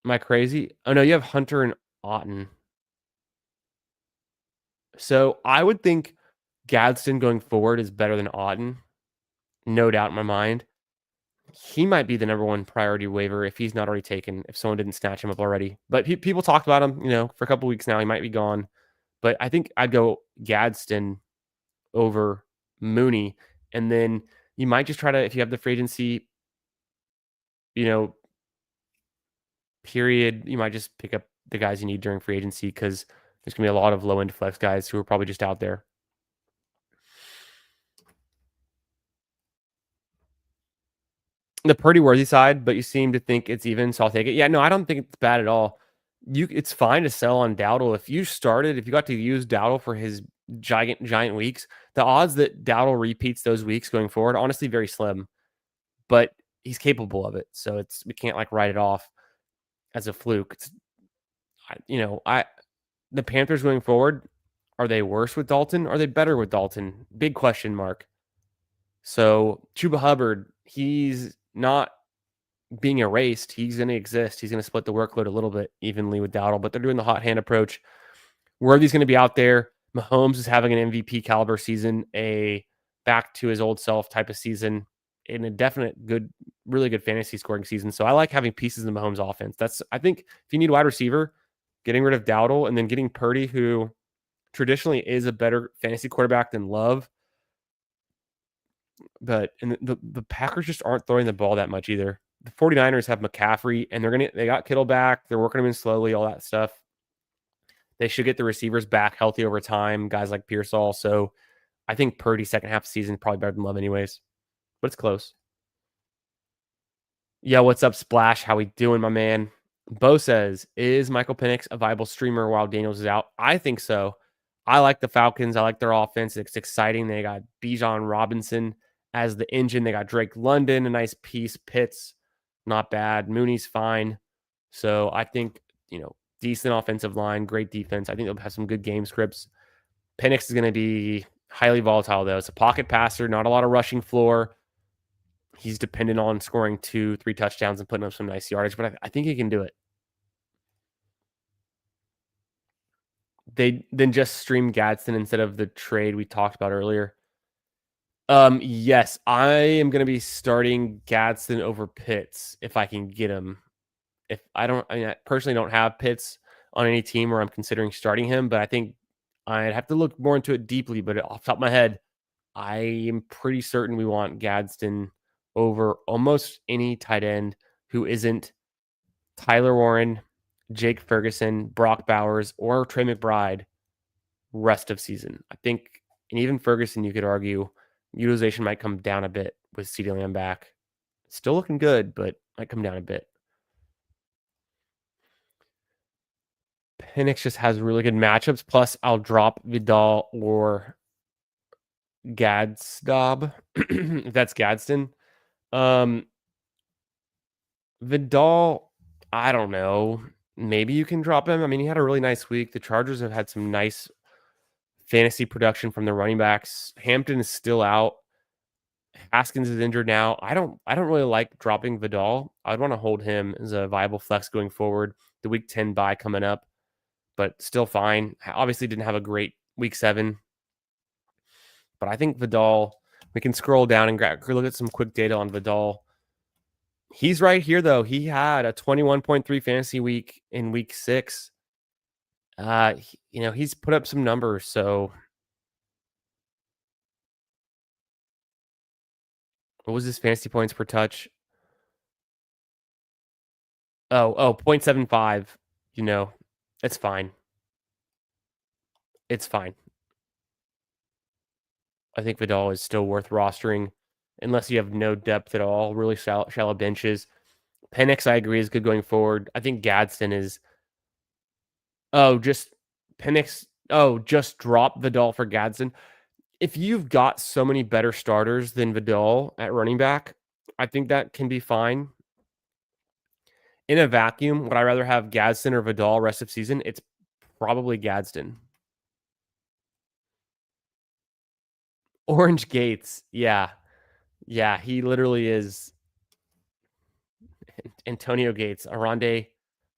Am I crazy? Oh no, you have Hunter and Otten. So I would think Gadsden going forward is better than Otten, no doubt in my mind. He might be the number one priority waiver if he's not already taken, if someone didn't snatch him up already. But people talked about him, for a couple weeks now. He might be gone. But I think I'd go Gadsden over Mooney. And then you might just try to, if you have the free agency, period, you might just pick up the guys you need during free agency because there's going to be a lot of low end flex guys who are probably just out there. The pretty worthy side, but you seem to think it's even, so I'll take it. Yeah, no, I don't think it's bad at all. It's fine to sell on Dowdle. If you got to use Dowdle for his giant weeks, the odds that Dowdle repeats those weeks going forward, honestly, very slim. But he's capable of it, so we can't like write it off as a fluke. The Panthers going forward, are they worse with Dalton? Are they better with Dalton? Big question mark. So Chuba Hubbard, he's not being erased. He's going to exist. He's going to split the workload a little bit evenly with Dowdle, but they're doing the hot hand approach. Worthy's going to be out there. Mahomes is having an MVP caliber season, a back to his old self type of season, in a definite really good fantasy scoring season. So I like having pieces in the Mahomes offense. I think if you need wide receiver, getting rid of Dowdle and then getting Purdy, who traditionally is a better fantasy quarterback than Love. But the Packers just aren't throwing the ball that much either. The 49ers have McCaffrey, and they got Kittle back. They're working him in slowly, all that stuff. They should get the receivers back healthy over time, guys like Pearsall. So I think Purdy second half of the season probably better than Love anyways. But it's close. Yeah, what's up, Splash? How we doing, my man? Bo says, is Michael Penix a viable streamer while Daniels is out? I think so. I like the Falcons. I like their offense. It's exciting. They got Bijan Robinson as the engine. They got Drake London, a nice piece. Pitts, not bad. Mooney's fine. So I think, decent offensive line, great defense. I think they'll have some good game scripts. Penix is going to be highly volatile, though. It's a pocket passer, not a lot of rushing floor. He's dependent on scoring 2-3 touchdowns and putting up some nice yardage, but I think he can do it. They then just stream Gadsden instead of the trade we talked about earlier. Yes, I am going to be starting Gadsden over Pitts if I can get him. I personally don't have Pitts on any team where I'm considering starting him, but I think I'd have to look more into it deeply. But off the top of my head, I am pretty certain we want Gadsden over almost any tight end who isn't Tyler Warren, Jake Ferguson, Brock Bowers, or Trey McBride rest of season. I think, and even Ferguson, you could argue, utilization might come down a bit with CeeDee Lamb back. Still looking good, but might come down a bit. Penix just has really good matchups. Plus, I'll drop Vidal or Gadsdob, if that's Gadsden. Vidal, I don't know. Maybe you can drop him. I mean, he had a really nice week. The Chargers have had some nice fantasy production from the running backs. Hampton is still out. Haskins is injured now. I don't really like dropping Vidal. I'd want to hold him as a viable flex going forward. The week 10 bye coming up, but still fine. Obviously didn't have a great week 7. But I think Vidal, we can scroll down and look at some quick data on Vidal. He's right here, though. He had a 21.3 fantasy week in week 6. He's put up some numbers. So what was his fantasy points per touch? Oh, 0.75. You know, it's fine. It's fine. I think Vidal is still worth rostering unless you have no depth at all, really shallow benches. Penix, I agree, is good going forward. I think Gadsden is. Oh, just Penix. Oh, just drop Vidal for Gadsden. If you've got so many better starters than Vidal at running back, I think that can be fine. In a vacuum, would I rather have Gadsden or Vidal rest of season? It's probably Gadsden. Orange Gates. Yeah. Yeah. He literally is Antonio Gates. Oronde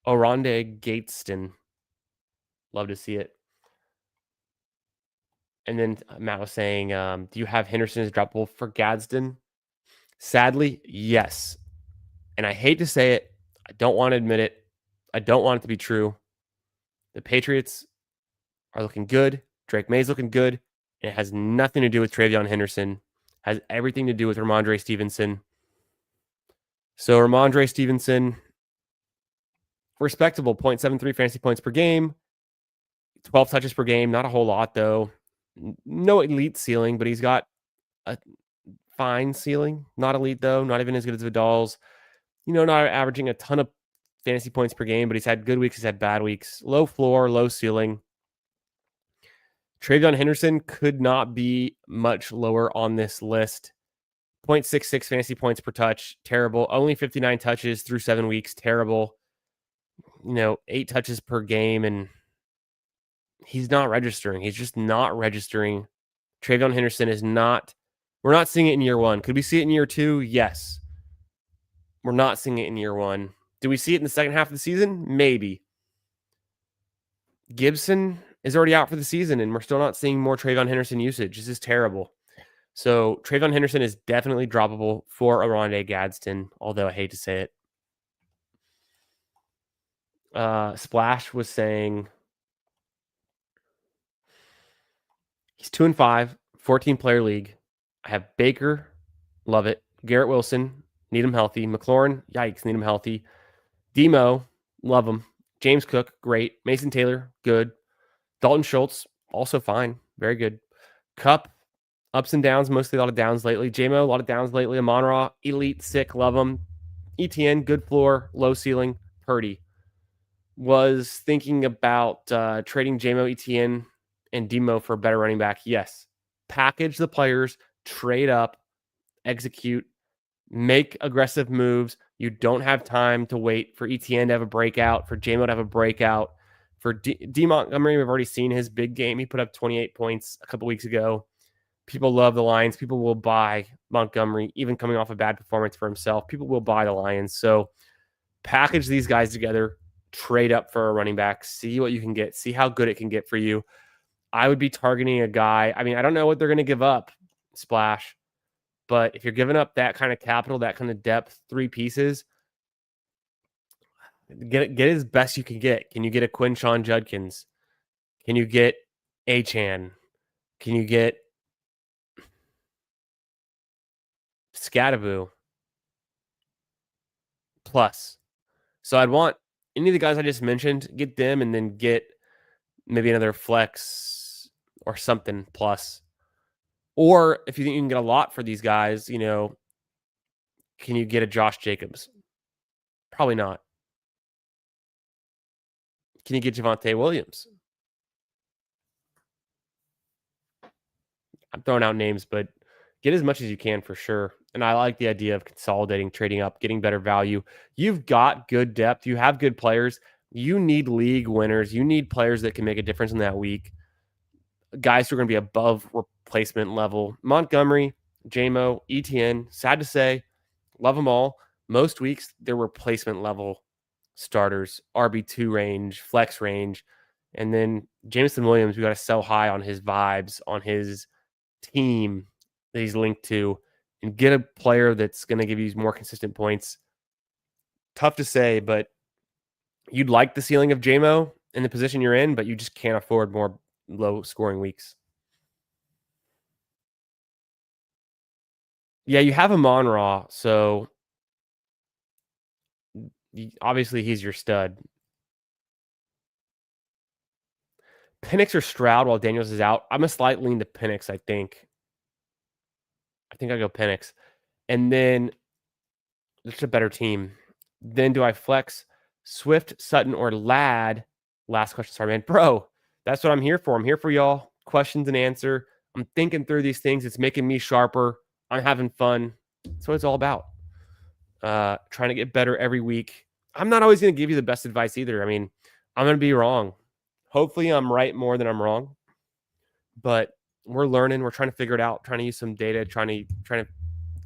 Gateston. Love to see it. And then Matt was saying, do you have Henderson as droppable for Gadsden? Sadly, yes. And I hate to say it. I don't want to admit it. I don't want it to be true. The Patriots are looking good. Drake May's looking good. And it has nothing to do with Travion Henderson. Has everything to do with Ramondre Stevenson. So Ramondre Stevenson, respectable 0.73 fantasy points per game, 12 touches per game. Not a whole lot, though. No elite ceiling, but he's got a fine ceiling. Not elite, though. Not even as good as Vidal's. Not averaging a ton of fantasy points per game, but he's had good weeks. He's had bad weeks. Low floor, low ceiling. Travion Henderson could not be much lower on this list. 0.66 fantasy points per touch. Terrible. Only 59 touches through 7 weeks. Terrible. 8 touches per game, and he's not registering. He's just not registering. Travion Henderson is not. We're not seeing it in year one. Could we see it in year two? Yes. We're not seeing it in year one. Do we see it in the second half of the season? Maybe. Gibson is already out for the season, and we're still not seeing more Travion Henderson usage. This is terrible. So Travion Henderson is definitely droppable for Oronde Gadsden, although I hate to say it. Splash was saying he's 2-5, 14-player league. I have Baker, love it. Garrett Wilson, need him healthy. McLaurin, yikes, need him healthy. Demo, love him. James Cook, great. Mason Taylor, good. Dalton Schultz, also fine, very good. Cup, ups and downs, mostly a lot of downs lately. JMO, a lot of downs lately. Amon-Ra, elite, sick, love him. ETN, good floor, low ceiling. Purdy. Was thinking about trading JMO, ETN, and Demo for a better running back. Yes. Package the players, trade up, execute, make aggressive moves. You don't have time to wait for ETN to have a breakout, for JMO to have a breakout. For D. Montgomery, we've already seen his big game. He put up 28 points a couple weeks ago. People love the Lions. People will buy Montgomery, even coming off a bad performance for himself. People will buy the Lions. So package these guys together, trade up for a running back, see what you can get, see how good it can get for you. I would be targeting a guy. I mean, I don't know what they're going to give up, Splash, but if you're giving up that kind of capital, that kind of depth, 3 pieces, get as best you can get. Can you get a Quinshawn Judkins? Can you get Achan? Can you get Scadaboo plus? So I'd want any of the guys I just mentioned, get them, and then get maybe another flex or something plus. Or if you think you can get a lot for these guys, can you get a Josh Jacobs? Probably not. Can you get Javonte Williams? I'm throwing out names, but get as much as you can for sure. And I like the idea of consolidating, trading up, getting better value. You've got good depth. You have good players. You need league winners. You need players that can make a difference in that week. Guys who are going to be above replacement level. Montgomery, JMO, ETN, sad to say, love them all. Most weeks, they're replacement level starters, RB2 range, flex range. And then Jameson Williams, we got to sell high on his vibes, on his team that he's linked to, and get a player that's going to give you more consistent points. Tough to say, but you'd like the ceiling of JMO in the position you're in, but you just can't afford more low scoring weeks. Yeah, you have him on Raw, so obviously he's your stud. Penix or Stroud while Daniels is out. I'm a slight lean to Penix, I think. I think I go Penix. And then just a better team. Then do I flex Swift, Sutton, or Lad? Last question. Sorry, man. Bro, that's what I'm here for. I'm here for y'all. Questions and answer. I'm thinking through these things. It's making me sharper. I'm having fun. That's what it's all about. Trying to get better every week. I'm not always going to give you the best advice either. I mean, I'm going to be wrong. Hopefully, I'm right more than I'm wrong. But we're learning. We're trying to figure it out. Trying to use some data. Trying to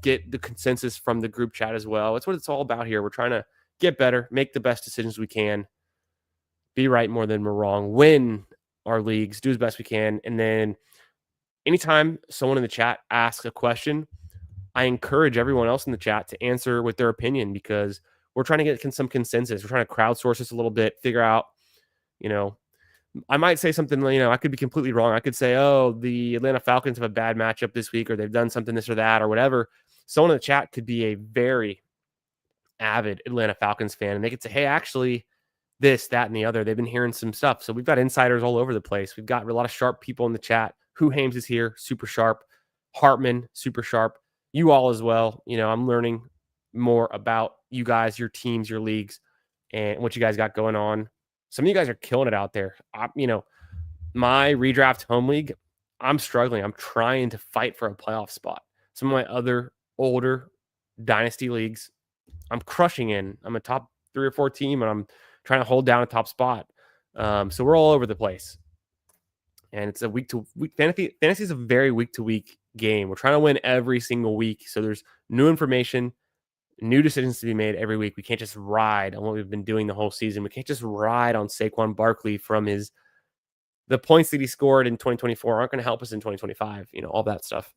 get the consensus from the group chat as well. That's what it's all about here. We're trying to get better, make the best decisions we can, be right more than we're wrong, win our leagues, do as best we can. And then anytime someone in the chat asks a question, I encourage everyone else in the chat to answer with their opinion because we're trying to get some consensus. We're trying to crowdsource this a little bit, figure out, I might say something, I could be completely wrong. I could say, oh, the Atlanta Falcons have a bad matchup this week, or they've done something, this or that, or whatever. Someone in the chat could be a very avid Atlanta Falcons fan, and they could say, hey, actually, this, that, and the other. They've been hearing some stuff. So we've got insiders all over the place. We've got a lot of sharp people in the chat. Who Hames is here, super sharp. Hartman, super sharp. You all as well. I'm learning more about you guys, your teams, your leagues, and what you guys got going on. Some of you guys are killing it out there. My redraft home league, I'm struggling. I'm trying to fight for a playoff spot. Some of my other older dynasty leagues, I'm crushing in. I'm a top 3 or 4 team, and I'm trying to hold down a top spot. So we're all over the place. And it's a week to week. Fantasy is a very week to week game. We're trying to win every single week. So there's new information, new decisions to be made every week. We can't just ride on what we've been doing the whole season. We can't just ride on Saquon Barkley from the points that he scored in 2024 aren't going to help us in 2025, all that stuff.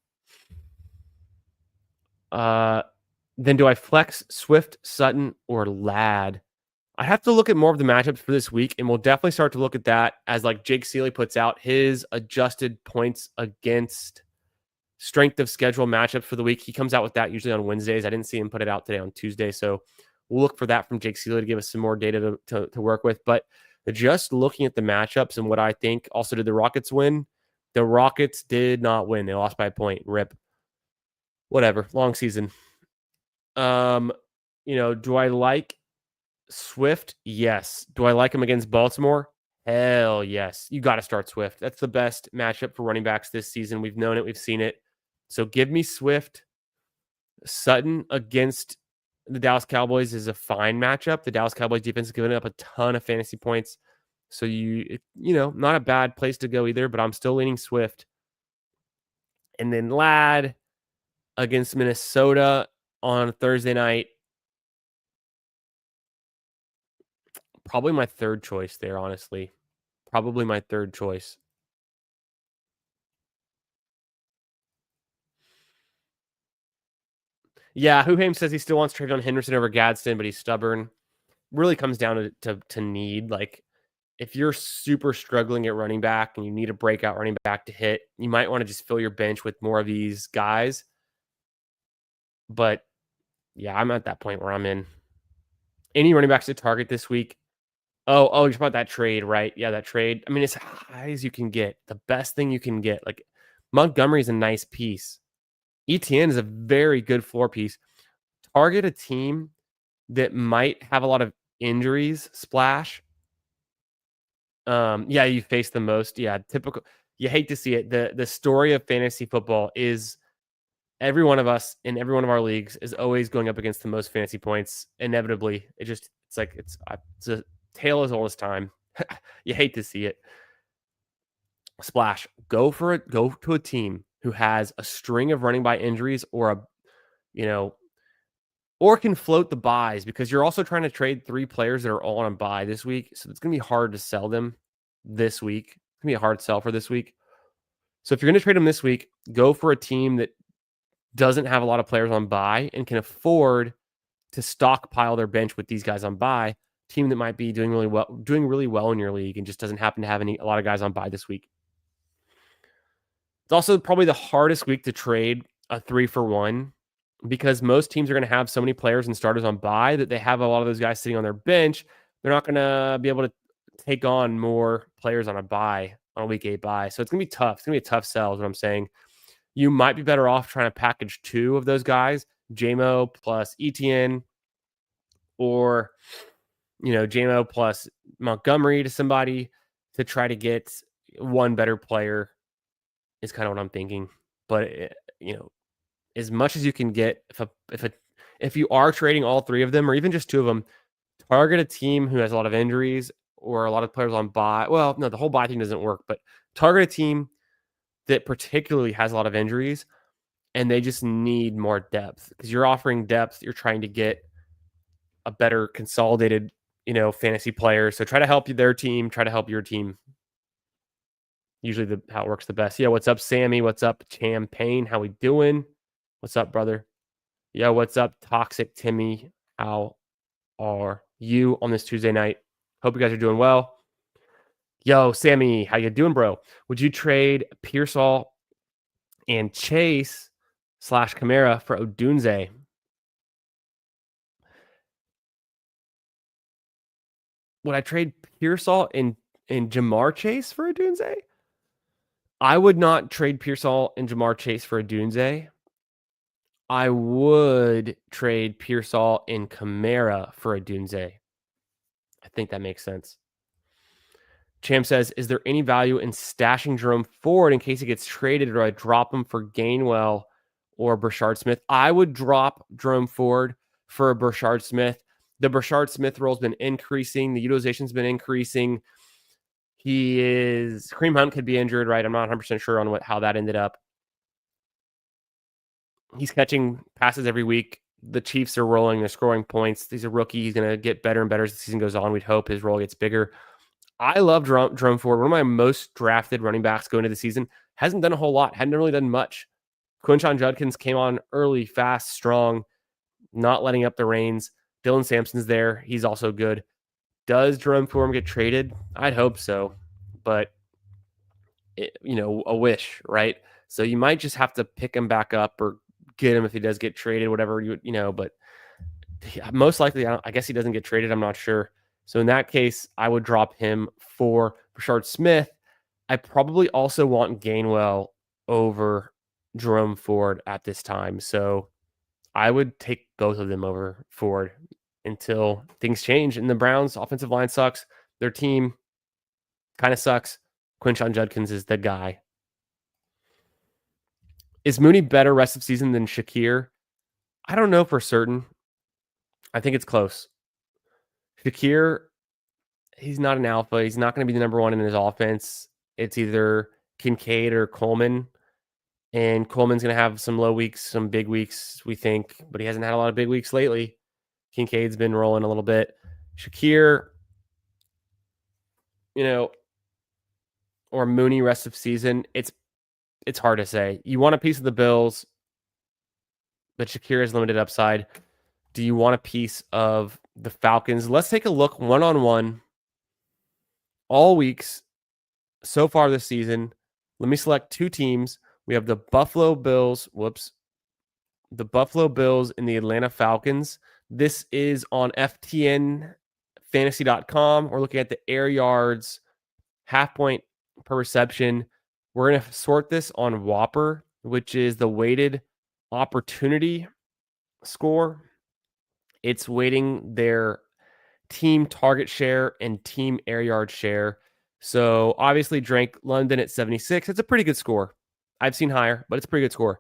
Then do I flex Swift, Sutton, or Lad? I have to look at more of the matchups for this week, and we'll definitely start to look at that as like Jake Seeley puts out his adjusted points against strength of schedule matchups for the week. He comes out with that usually on Wednesdays. I didn't see him put it out today on Tuesday, so we'll look for that from Jake Seeley to give us some more data to work with. But just looking at the matchups and what I think, also did the Rockets win? The Rockets did not win. They lost by a point. RIP. Whatever. Long season. Do I like Swift? Yes. Do I like him against Baltimore? Hell yes. You got to start Swift. That's the best matchup for running backs this season. We've known it. We've seen it. So give me Swift. Sutton against the Dallas Cowboys is a fine matchup. The Dallas Cowboys defense is giving up a ton of fantasy points. So not a bad place to go either, but I'm still leaning Swift. And then Lad against Minnesota on Thursday night. Probably my third choice there, honestly. Probably my third choice. Yeah, Huham says he still wants Travion Henderson over Gadsden, but he's stubborn. Really comes down to need. Like, if you're super struggling at running back and you need a breakout running back to hit, you might want to just fill your bench with more of these guys. But yeah, I'm at that point where I'm in. Any running backs to target this week? Oh, you're talking about that trade, right? Yeah, that trade. I mean, it's high as you can get. The best thing you can get. Like, Montgomery is a nice piece. ETN is a very good floor piece. Target a team that might have a lot of injuries. Splash. Yeah, you face the most. Yeah, typical. You hate to see it. The story of fantasy football is every one of us in every one of our leagues is always going up against the most fantasy points. Inevitably, it's a tale as old as time. You hate to see it. Splash. Go to a team who has a string of running by injuries or or can float the buys, because you're also trying to trade 3 players that are all on a buy this week. So it's going to be hard to sell them this week. It's going to be a hard sell for this week. So if you're going to trade them this week, go for a team that doesn't have a lot of players on buy and can afford to stockpile their bench with these guys on buy team that might be doing really well in your league and just doesn't happen to have a lot of guys on bye this week. It's also probably the hardest week to trade a 3-for-1 because most teams are going to have so many players and starters on bye that they have a lot of those guys sitting on their bench. They're not going to be able to take on more players on a week 8 bye. So it's going to be tough. It's going to be a tough sell is what I'm saying. You might be better off trying to package 2 of those guys, JMO plus ETN, or JMO plus Montgomery to somebody to try to get one better player is kind of what I'm thinking. But as much as you can get, if you are trading all 3 of them or even just 2 of them, target a team who has a lot of injuries or a lot of players on bye. Well, no, the whole bye thing doesn't work, but target a team that particularly has a lot of injuries and they just need more depth because you're offering depth. You're trying to get a better consolidated, fantasy player. So try to help their team, try to help your team. Usually how it works the best. Yeah, what's up, Sammy? What's up, Champagne? How we doing? What's up, brother? Yeah, what's up, Toxic Timmy? How are you on this Tuesday night? Hope you guys are doing well. Yo, Sammy, how you doing, bro? Would you trade Pearsall and Chase / Kamara for Odunze? Would I trade Pearsall and Jamar Chase for Odunze? I would not trade Pearsall and Jamar Chase for Odunze. I would trade Pearsall and Kamara for Odunze. I think that makes sense. Cham says, is there any value in stashing Jerome Ford in case he gets traded, or I drop him for Gainwell or Brashard Smith? I would drop Jerome Ford for Brashard Smith. The Brashard Smith role's been increasing. The utilization's been increasing. Kareem Hunt could be injured, right? I'm not 100% sure on how that ended up. He's catching passes every week. The Chiefs are rolling. They're scoring points. He's a rookie. He's going to get better and better as the season goes on. We'd hope his role gets bigger. I love Jerome Ford. One of my most drafted running backs going into the season. Hasn't done a whole lot. Hadn't really done much. Quinshon Judkins came on early, fast, strong, not letting up the reins. Dylan Sampson's there. He's also good. Does Jerome Ford get traded? I'd hope so. But, a wish, right? So you might just have to pick him back up or get him if he does get traded, whatever, but most likely, I guess he doesn't get traded. I'm not sure. So in that case, I would drop him for Brashard Smith. I probably also want Gainwell over Jerome Ford at this time. So I would take both of them over Ford until things change. And the Browns' offensive line sucks. Their team kind of sucks. Quinshon Judkins is the guy. Is Mooney better rest of season than Shakir? I don't know for certain. I think it's close. Shakir, he's not an alpha. He's not going to be the number one in his offense. It's either Kincaid or Coleman. And Coleman's going to have some low weeks, some big weeks, we think. But he hasn't had a lot of big weeks lately. Kincaid's been rolling a little bit. Shakir, or Mooney rest of season, it's hard to say. You want a piece of the Bills, but Shakir has limited upside. Do you want a piece of the Falcons? Let's take a look one-on-one all weeks so far this season. Let me select 2 teams. We have the Buffalo Bills. The Buffalo Bills and the Atlanta Falcons. This is on FTNFantasy.com. We're looking at the air yards, half point per reception. We're going to sort this on Whopper, which is the weighted opportunity score. It's weighting their team target share and team air yard share. So obviously Drake London at 76. It's a pretty good score. I've seen higher, but it's a pretty good score.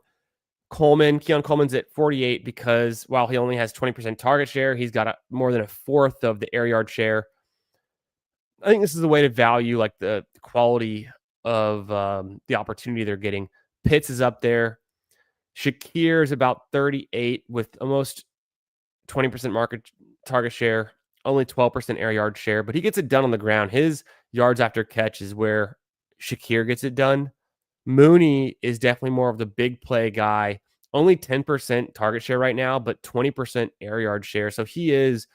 Keon Coleman's at 48 because while he only has 20% target share, he's got more than a fourth of the air yard share. I think this is a way to value like the quality of the opportunity they're getting. Pitts is up there. Shakir is about 38 with almost 20% market target share, only 12% air yard share, but he gets it done on the ground. His yards after catch is where Shakir gets it done. Mooney is definitely more of the big play guy, only 10% target share right now, but 20% air yard share. So he is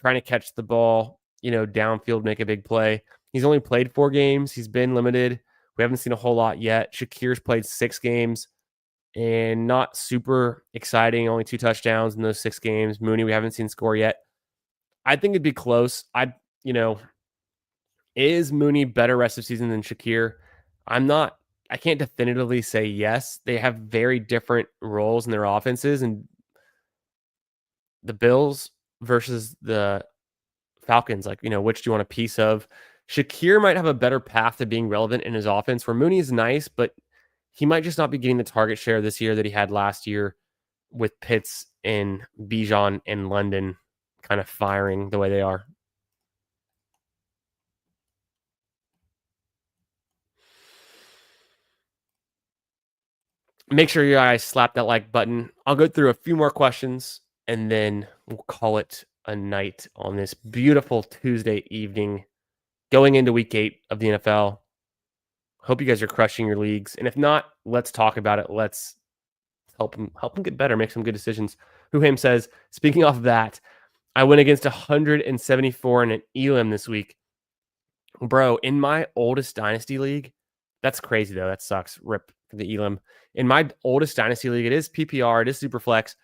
trying to catch the ball, downfield, make a big play. He's only played 4 games. He's been limited. We haven't seen a whole lot yet. Shakir's played 6 games and not super exciting. Only 2 touchdowns in those 6 games. Mooney, we haven't seen score yet. I think it'd be close. You know, is Mooney better rest of season than Shakir? I can't definitively say yes. They have very different roles in their offenses, and the Bills versus the Falcons, which do you want a piece of? Shakir might have a better path to being relevant in his offense, where Mooney is nice, but he might just not be getting the target share this year that he had last year with Pitts and Bijan and London kind of firing the way they are. Make sure you guys slap that like button. I'll go through a few more questions and then we'll call it a night on this beautiful Tuesday evening going into week 8 of the NFL. Hope you guys are crushing your leagues. And if not, let's talk about it. Let's help them get better, make some good decisions. Huham says, speaking off of that, I went against 174 in an Elam this week. Bro, in my oldest dynasty league, that's crazy though. That sucks. Rip the Elam. In my oldest dynasty league, it is PPR, it is super flex,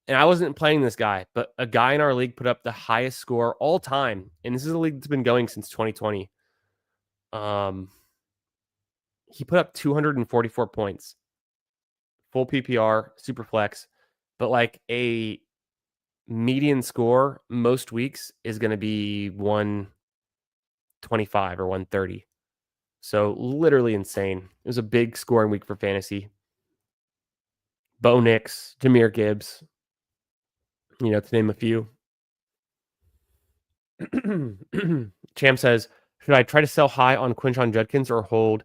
and I wasn't playing this guy, but a guy in our league put up the highest score all time. And this is a league that's been going since 2020. He put up 244 points. Full PPR, super flex, but like a median score most weeks is going to be 125 or 130. So literally insane. It was a big scoring week for fantasy. Bo Nix, Jahmyr Gibbs, to name a few. Cham says, should I try to sell high on Quinshon Judkins or hold?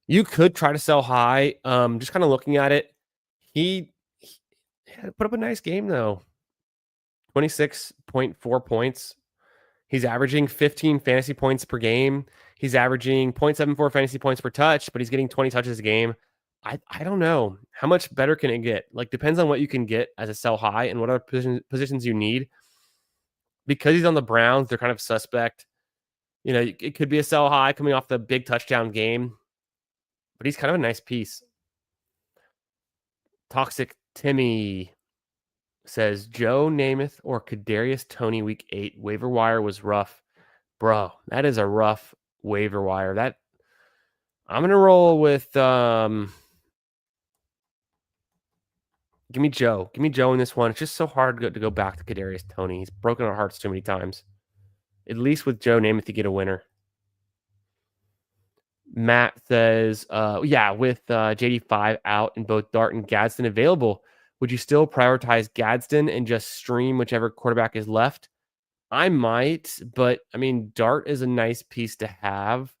You could try to sell high. Just kind of looking at it. He put up a nice game, though. 26.4 points. He's averaging 15 fantasy points per game. He's averaging 0.74 fantasy points per touch, but he's getting 20 touches a game. I don't know. How much better can it get? Depends on what you can get as a sell high and what other positions you need. Because he's on the Browns, they're kind of suspect. It could be a sell high coming off the big touchdown game, but he's kind of a nice piece. Toxic Timmy says Joe Namath or Kadarius Toney week 8 waiver wire was rough. Bro, that is a rough waiver wire. That I'm gonna roll with give me Joe. Give me Joe in this one. It's just so hard to go back to Kadarius Toney. He's broken our hearts too many times. At least with Joe Namath, you get a winner. Matt says, with JD5 out and both Dart and Gadsden available, would you still prioritize Gadsden and just stream whichever quarterback is left? I might, but I mean, Dart is a nice piece to have.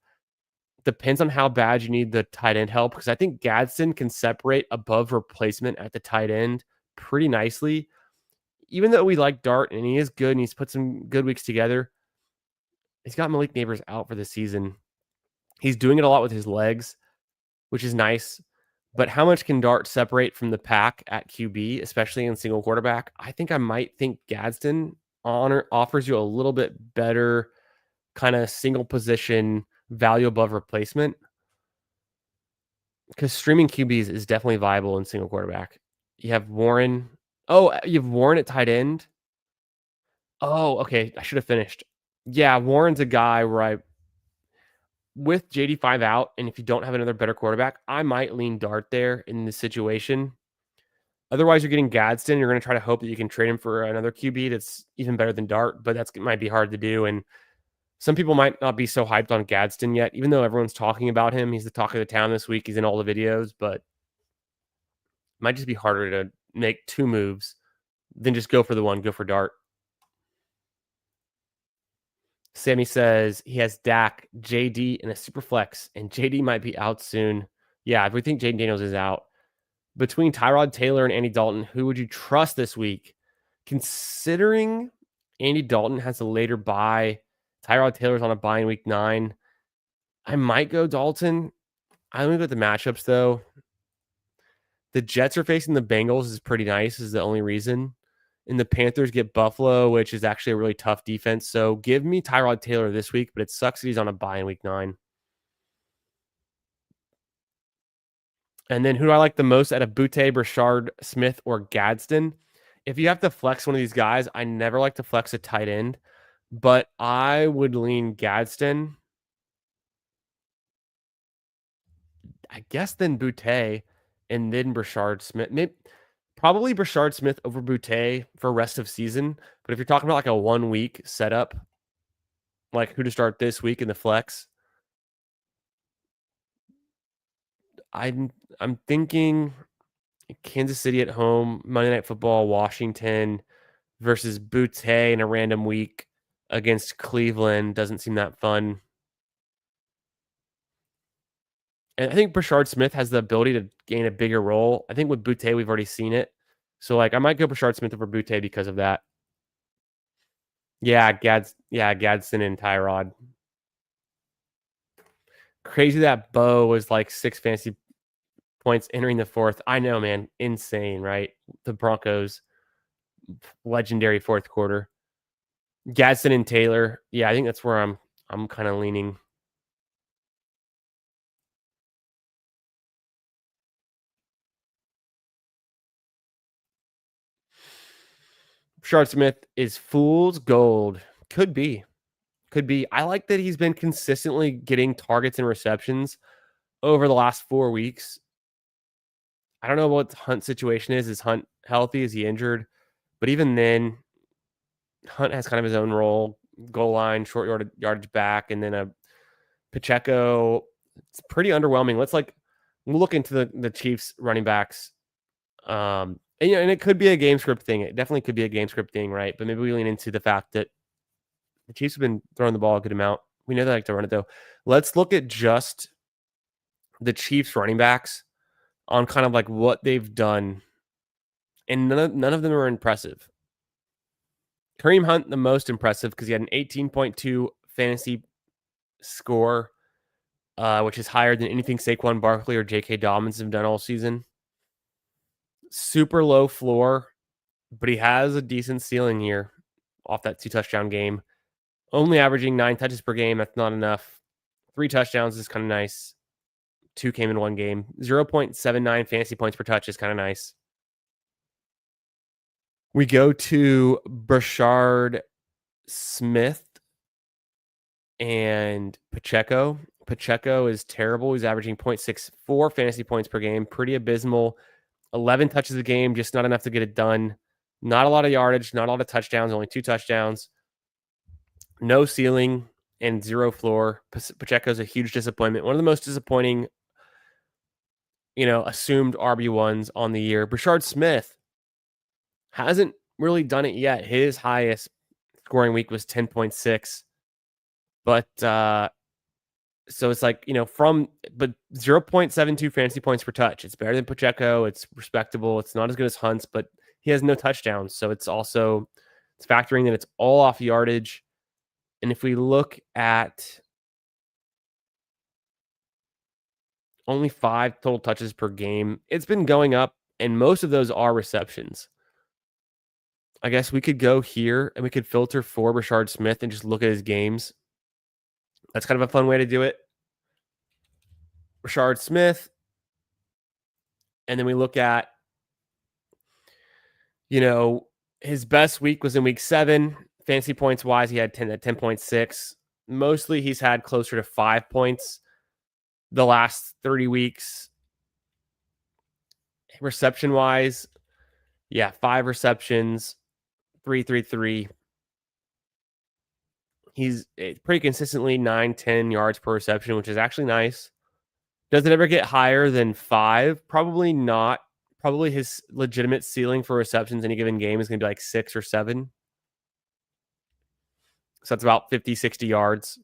Depends on how bad you need the tight end help, because I think Gadsden can separate above replacement at the tight end pretty nicely. Even though we like Dart and he is good and he's put some good weeks together, he's got Malik Neighbors out for the season. He's doing it a lot with his legs, which is nice. But how much can Dart separate from the pack at QB, especially in single quarterback? I think I might think Gadsden offers you a little bit better kind of single position value above replacement, because streaming QBs is definitely viable in single quarterback. You have Warren. Oh, you have Warren at tight end. Oh, okay. I should have finished. Yeah, Warren's a guy where with JD5 out, and if you don't have another better quarterback, I might lean Dart there in this situation. Otherwise, you're getting Gadsden. You're going to try to hope that you can trade him for another QB that's even better than Dart, but that might be hard to do. And some people might not be so hyped on Gadsden yet, even though everyone's talking about him. He's the talk of the town this week. He's in all the videos, but it might just be harder to make 2 moves than just go for the one, go for Dart. Sammy says he has Dak, JD, and a super flex, and JD might be out soon. Yeah, if we think Jaden Daniels is out. Between Tyrod Taylor and Andy Dalton, who would you trust this week? Considering Andy Dalton has a later bye, Tyrod Taylor's on a bye in week 9, I might go Dalton. I'm going to go with the matchups, though. The Jets are facing the Bengals is pretty nice, is the only reason. And the Panthers get Buffalo, which is actually a really tough defense. So give me Tyrod Taylor this week, but it sucks that he's on a bye in week 9. And then who do I like the most out of Butte, Brashard, Smith, or Gadsden? If you have to flex one of these guys, I never like to flex a tight end, but I would lean Gadsden. I guess then Butte, and then Brashard Smith. Probably Brashard Smith over Butte for rest of season. But if you're talking about like a 1 week setup, like who to start this week in the flex, I'm thinking Kansas City at home, Monday Night Football, Washington versus Butte in a random week against Cleveland. Doesn't seem that fun. And I think Brashard Smith has the ability to gain a bigger role. I think with Butte, we've already seen it. So like I might go Brashard Smith over Butte because of that. Yeah, Gadsden and Tyrod. Crazy that Bo was like 6 fantasy points entering the 4th. I know, man. Insane, right? The Broncos legendary 4th quarter. Gadsden and Taylor. Yeah, I think that's where I'm kind of leaning. Brashard Smith is fool's gold. Could be. Could be. I like that he's been consistently getting targets and receptions over the last 4 weeks. I don't know what Hunt's situation is. Is Hunt healthy? Is he injured? But even then, Hunt has kind of his own role, goal line, short yardage back, and then a Pacheco. It's pretty underwhelming. We'll look into the Chiefs running backs. And it could be a game script thing. It definitely could be a game script thing, right? But maybe we lean into the fact that the Chiefs have been throwing the ball a good amount. We know they like to run it though. Let's look at just the Chiefs running backs on kind of like what they've done, and none of them are impressive. Kareem Hunt, the most impressive because he had an 18.2 fantasy score, which is higher than anything Saquon Barkley or J.K. Dobbins have done all season. Super low floor, but he has a decent ceiling here off that 2 touchdown game. Only averaging 9 touches per game. That's not enough. 3 touchdowns is kind of nice. 2 came in 1 game. 0.79 fantasy points per touch is kind of nice. We go to Brashard Smith and Pacheco. Pacheco is terrible. He's averaging 0.64 fantasy points per game. Pretty abysmal. 11 touches a game, just not enough to get it done. Not a lot of yardage, not a lot of touchdowns, only 2 touchdowns. No ceiling and 0 floor. Pacheco's a huge disappointment. One of the most disappointing, assumed RB1s on the year. Brashard Smith hasn't really done it yet. His highest scoring week was 10.6. But so it's like, but 0.72 fantasy points per touch. It's better than Pacheco. It's respectable. It's not as good as Hunt's, but he has no touchdowns. So it's factoring that it's all off yardage. And if we look at only 5 total touches per game, it's been going up, and most of those are receptions. I guess we could go here and we could filter for Brashard Smith and just look at his games. That's kind of a fun way to do it. Brashard Smith. And then we look at, his best week was in week 7. Fantasy points wise, he had 10.6. Mostly he's had closer to 5 points the last 30 weeks. Reception wise, 5 receptions, 333. He's pretty consistently 9-10 yards per reception, which is actually nice. Does it ever get higher than 5? Probably not. Probably his legitimate ceiling for receptions in any given game is going to be like 6 or 7. So that's about 50, 60 yards.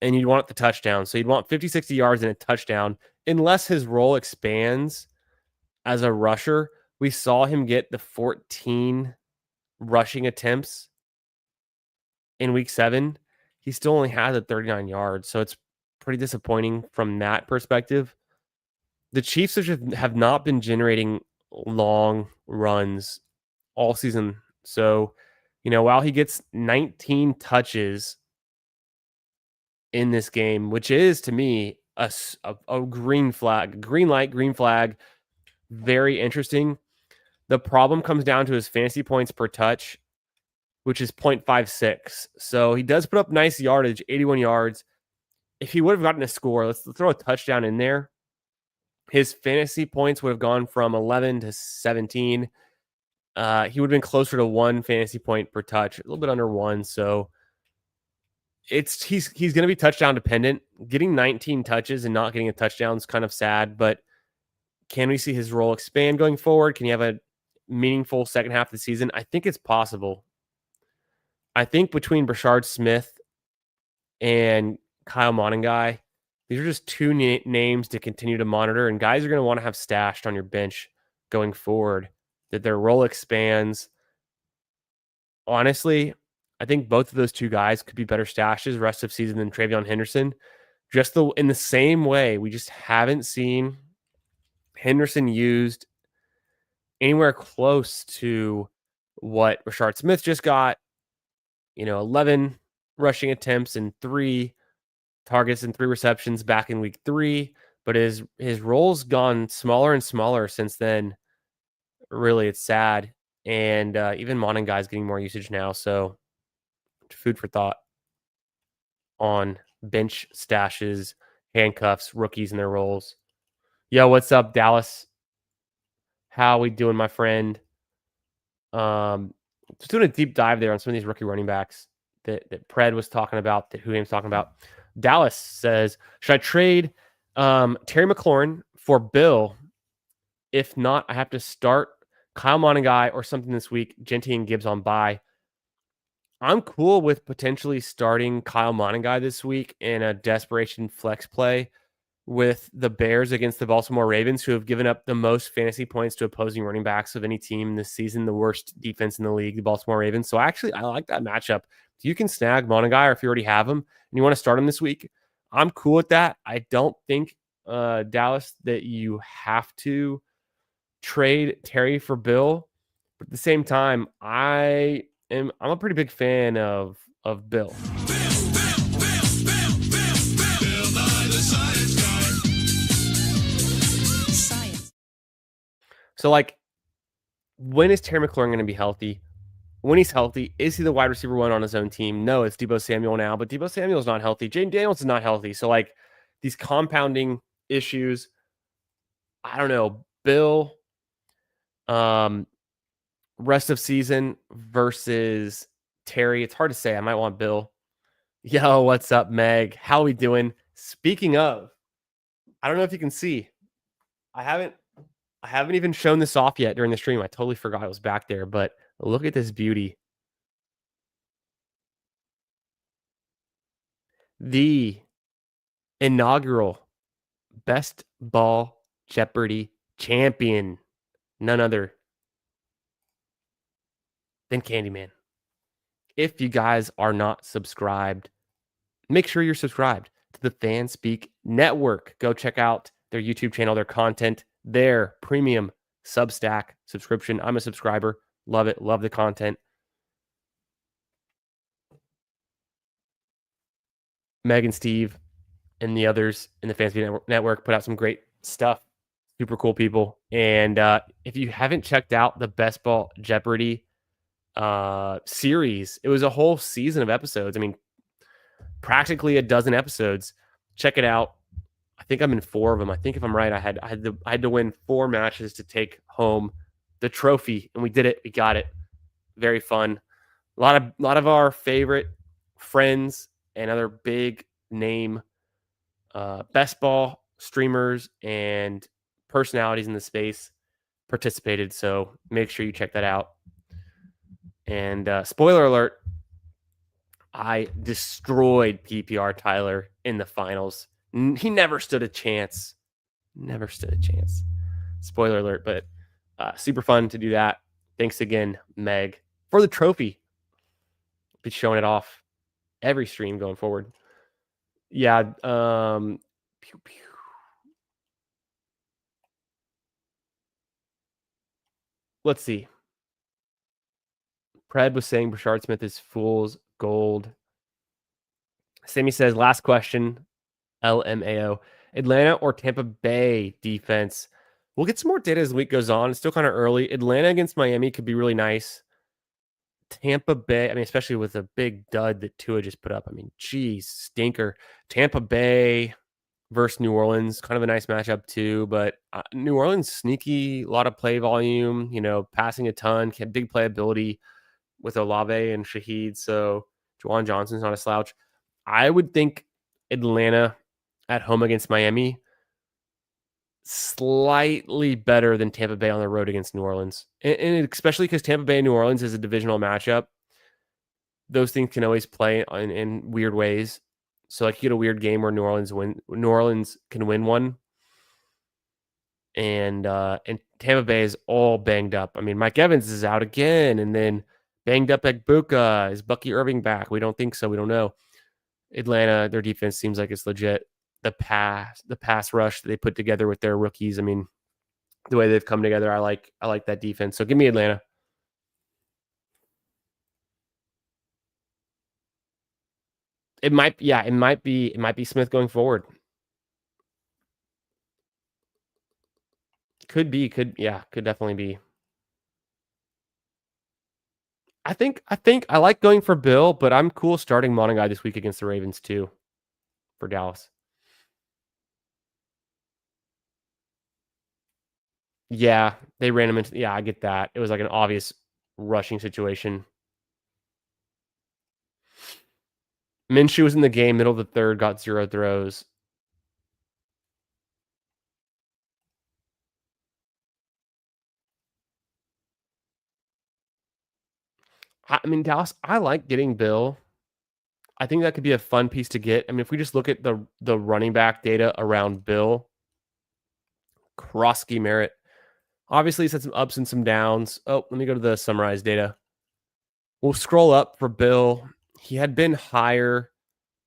And you'd want the touchdown. So you'd want 50, 60 yards and a touchdown, unless his role expands as a rusher. We saw him get the 14 rushing attempts in week 7. He still only has a 39 yards. So it's pretty disappointing from that perspective. The Chiefs have not been generating long runs all season. So, while he gets 19 touches in this game, which is to me a green flag, green light, green flag, very interesting. The problem comes down to his fantasy points per touch, which is 0.56. So he does put up nice yardage, 81 yards. If he would have gotten a score, let's throw a touchdown in there. His fantasy points would have gone from 11 to 17. He would have been closer to 1 fantasy point per touch, a little bit under 1. So he's going to be touchdown dependent. Getting 19 touches and not getting a touchdown is kind of sad, but can we see his role expand going forward? Can he have a meaningful second half of the season? I think it's possible. I think between Brashard Smith and Kyle Monangai, these are just two names to continue to monitor, and guys are going to want to have stashed on your bench going forward, that their role expands. Honestly, I think both of those two guys could be better stashes rest of season than Travion Henderson. In the same way, we just haven't seen Henderson used anywhere close to what Rashard Smith just got. 11 rushing attempts and 3 targets and 3 receptions back in week 3, but his role's gone smaller and smaller since then. Really, it's sad. And even Monangai's getting more usage now, so food for thought on bench stashes, handcuffs, rookies and their roles. Yo, what's up, Dallas? How we doing, my friend? Just doing a deep dive there on some of these rookie running backs that Pred was talking about, that Huham's talking about. Dallas says, should I trade Terry McLaurin for Bill? If not, I have to start Kyle Monangai or something this week. Genty and Gibbs on bye. I'm cool with potentially starting Kyle Monangai this week in a desperation flex play with the Bears against the Baltimore Ravens, who have given up the most fantasy points to opposing running backs of any team this season, the worst defense in the league, the Baltimore Ravens. So actually, I like that matchup. If you can snag Monangai, or if you already have him and you want to start him this week, I'm cool with that. I don't think, Dallas, that you have to trade Terry for Bill. But at the same time, I'm a pretty big fan of Bill. So, when is Terry McLaurin going to be healthy? When he's healthy, is he the wide receiver 1 on his own team? No, it's Deebo Samuel now, but Deebo Samuel's not healthy. Jaden Daniels is not healthy. So, these compounding issues, I don't know. Bill, rest of season versus Terry. It's hard to say. I might want Bill. Yo, what's up, Meg? How we doing? Speaking of, I don't know if you can see. I haven't even shown this off yet during the stream. I totally forgot it was back there, but look at this beauty. The inaugural Best Ball Jeopardy champion, none other than Candyman. If you guys are not subscribed, make sure you're subscribed to the Fanspeak Network. Go check out their YouTube channel, their content, their premium Substack subscription. I'm a subscriber. Love it. Love the content. Meg and Steve and the others in the Fanspeak Network put out some great stuff. Super cool people. And if you haven't checked out the Best Ball Jeopardy series, it was a whole season of episodes. I mean, practically a dozen episodes. Check it out. I think I'm in 4 of them. I think if I'm right, I had to win 4 matches to take home the trophy, and we did it. We got it. Very fun. A lot of our favorite friends and other big name best ball streamers and personalities in the space participated. So make sure you check that out. And spoiler alert, I destroyed PPR Tyler in the finals. He never stood a chance. Never stood a chance. Spoiler alert, but super fun to do that. Thanks again, Meg, for the trophy. Be showing it off every stream going forward. Yeah. Pew, pew. Let's see. Pred was saying Brashard Smith is fool's gold. Sammy says, last question, LMAO. Atlanta or Tampa Bay defense? We'll get some more data as the week goes on. It's still kind of early. Atlanta against Miami could be really nice. Tampa Bay, I mean, especially with a big dud that Tua just put up. I mean, geez, stinker. Tampa Bay versus New Orleans, kind of a nice matchup too. But New Orleans, sneaky, a lot of play volume, passing a ton, big playability with Olave and Shaheed. So Juwan Johnson's not a slouch. I would think Atlanta at home against Miami slightly better than Tampa Bay on the road against New Orleans. And especially because Tampa Bay and New Orleans is a divisional matchup. Those things can always play in weird ways. So like you get a weird game where New Orleans can win one. And Tampa Bay is all banged up. I mean, Mike Evans is out again, and then banged up Egbuka. Is Bucky Irving back? We don't think so. We don't know. Atlanta, their defense seems like it's legit. The pass rush that they put together with their rookies. I mean, the way they've come together, I like that defense. So give me Atlanta. It might be Smith going forward. Could definitely be. I think I like going for Bill, but I'm cool starting Monaghan this week against the Ravens too for Dallas. Yeah, they ran him into. Yeah, I get that. It was like an obvious rushing situation. Minshew was in the game, middle of the third, got 0 throws. I mean, Dallas, I like getting Bill. I think that could be a fun piece to get. I mean, if we just look at the running back data around Bill, Krosky Merritt, obviously he's had some ups and some downs. Oh, let me go to the summarized data. We'll scroll up for Bill. He had been higher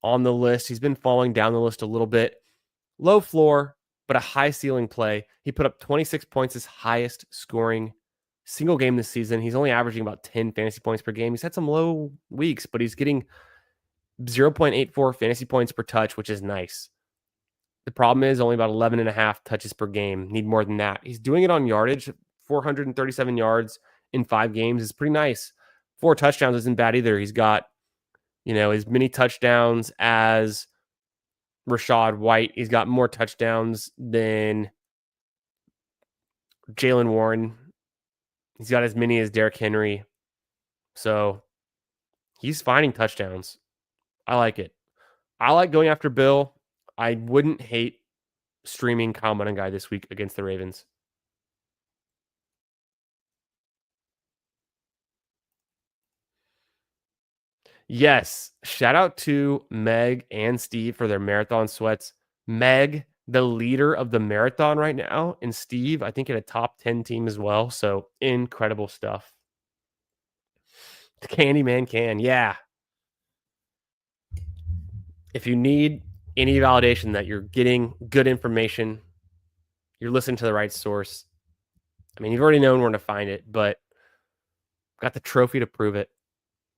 on the list. He's been falling down the list a little bit. Low floor, but a high ceiling play. He put up 26 points, his highest scoring single game this season. He's only averaging about 10 fantasy points per game. He's had some low weeks, but he's getting 0.84 fantasy points per touch, which is nice. The problem is only about 11 and a half touches per game. Need more than that. He's doing it on yardage. 437 yards in 5 games is pretty nice. 4 touchdowns isn't bad either. He's got, as many touchdowns as Rashad White. He's got more touchdowns than Jalen Warren. He's got as many as Derrick Henry. So he's finding touchdowns. I like it. I like going after Bill. I wouldn't hate streaming Kyle Monaghan this week against the Ravens. Yes. Shout out to Meg and Steve for their marathon sweats. Meg, the leader of the marathon right now, and Steve, I think in a top 10 team as well. So incredible stuff. Candyman can. Yeah. If you need any validation that you're getting good information, you're listening to the right source. I mean, you've already known where to find it, but got the trophy to prove it.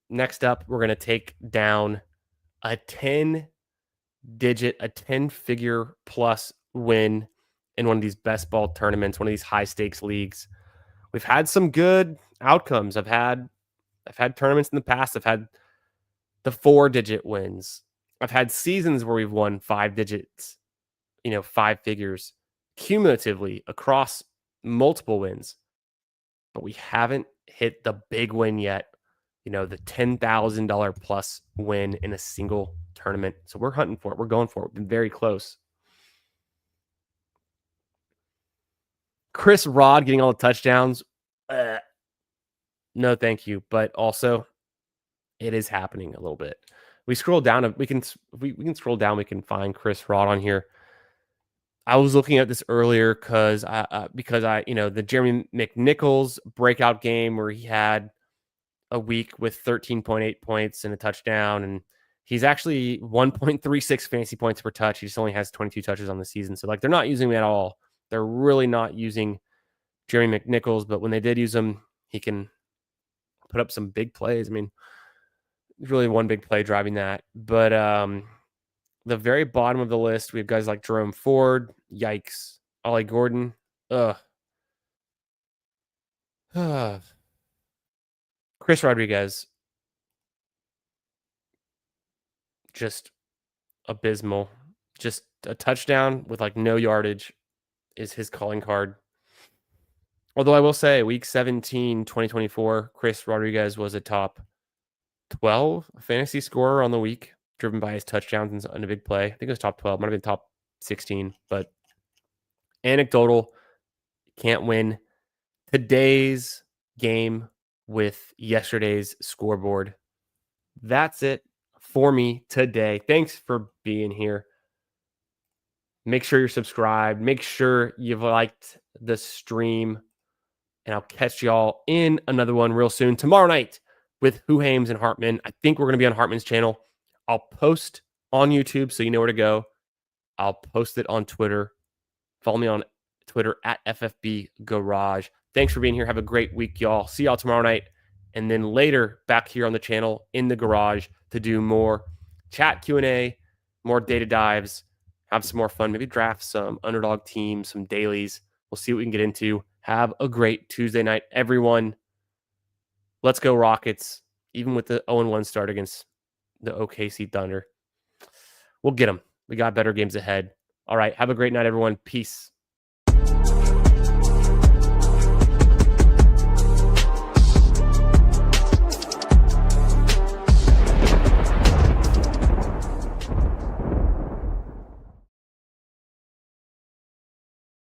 Next up, we're going to take down a 10-figure plus win in one of these best ball tournaments, one of these high stakes leagues. We've had some good outcomes. I've had tournaments in the past. I've had the 4-digit wins. I've had seasons where we've won 5 digits, 5 figures cumulatively across multiple wins, but we haven't hit the big win yet. The $10,000 plus win in a single tournament. So we're hunting for it. We're going for it. We've been very close. Chris Rod getting all the touchdowns. No, thank you. But also, it is happening a little bit. We scroll down. We can scroll down. We can find Chris Rod on here. I was looking at this earlier because the Jeremy McNichols breakout game where he had a week with 13.8 points and a touchdown, and he's actually 1.36 fantasy points per touch. He just only has 22 touches on the season. So they're not using him at all. They're really not using Jeremy McNichols, but when they did use him, he can put up some big plays. I mean, there's really one big play driving that. But the very bottom of the list, we have guys like Jerome Ford. Yikes. Ollie Gordon. Ugh. Chris Rodriguez. Just abysmal. Just a touchdown with like no yardage is his calling card. Although I will say, week 17, 2024, Chris Rodriguez was a top 12 fantasy scorer on the week, driven by his touchdowns and a big play. I think it was top 12, might have been top 16, but anecdotal, can't win today's game with yesterday's scoreboard. That's it for me today. Thanks for being here. Make sure you're subscribed. Make sure you've liked the stream. And I'll catch y'all in another one real soon. Tomorrow night with Who Hames and Hartman. I think we're going to be on Hartman's channel. I'll post on YouTube so you know where to go. I'll post it on Twitter. Follow me on Twitter at FFB Garage. Thanks for being here. Have a great week, y'all. See y'all tomorrow night. And then later back here on the channel in the garage to do more chat Q&A, more data dives, have some more fun, maybe draft some underdog teams, some dailies. We'll see what we can get into. Have a great Tuesday night, everyone. Let's go Rockets, even with the 0-1 start against the OKC Thunder. We'll get them. We got better games ahead. All right. Have a great night, everyone. Peace.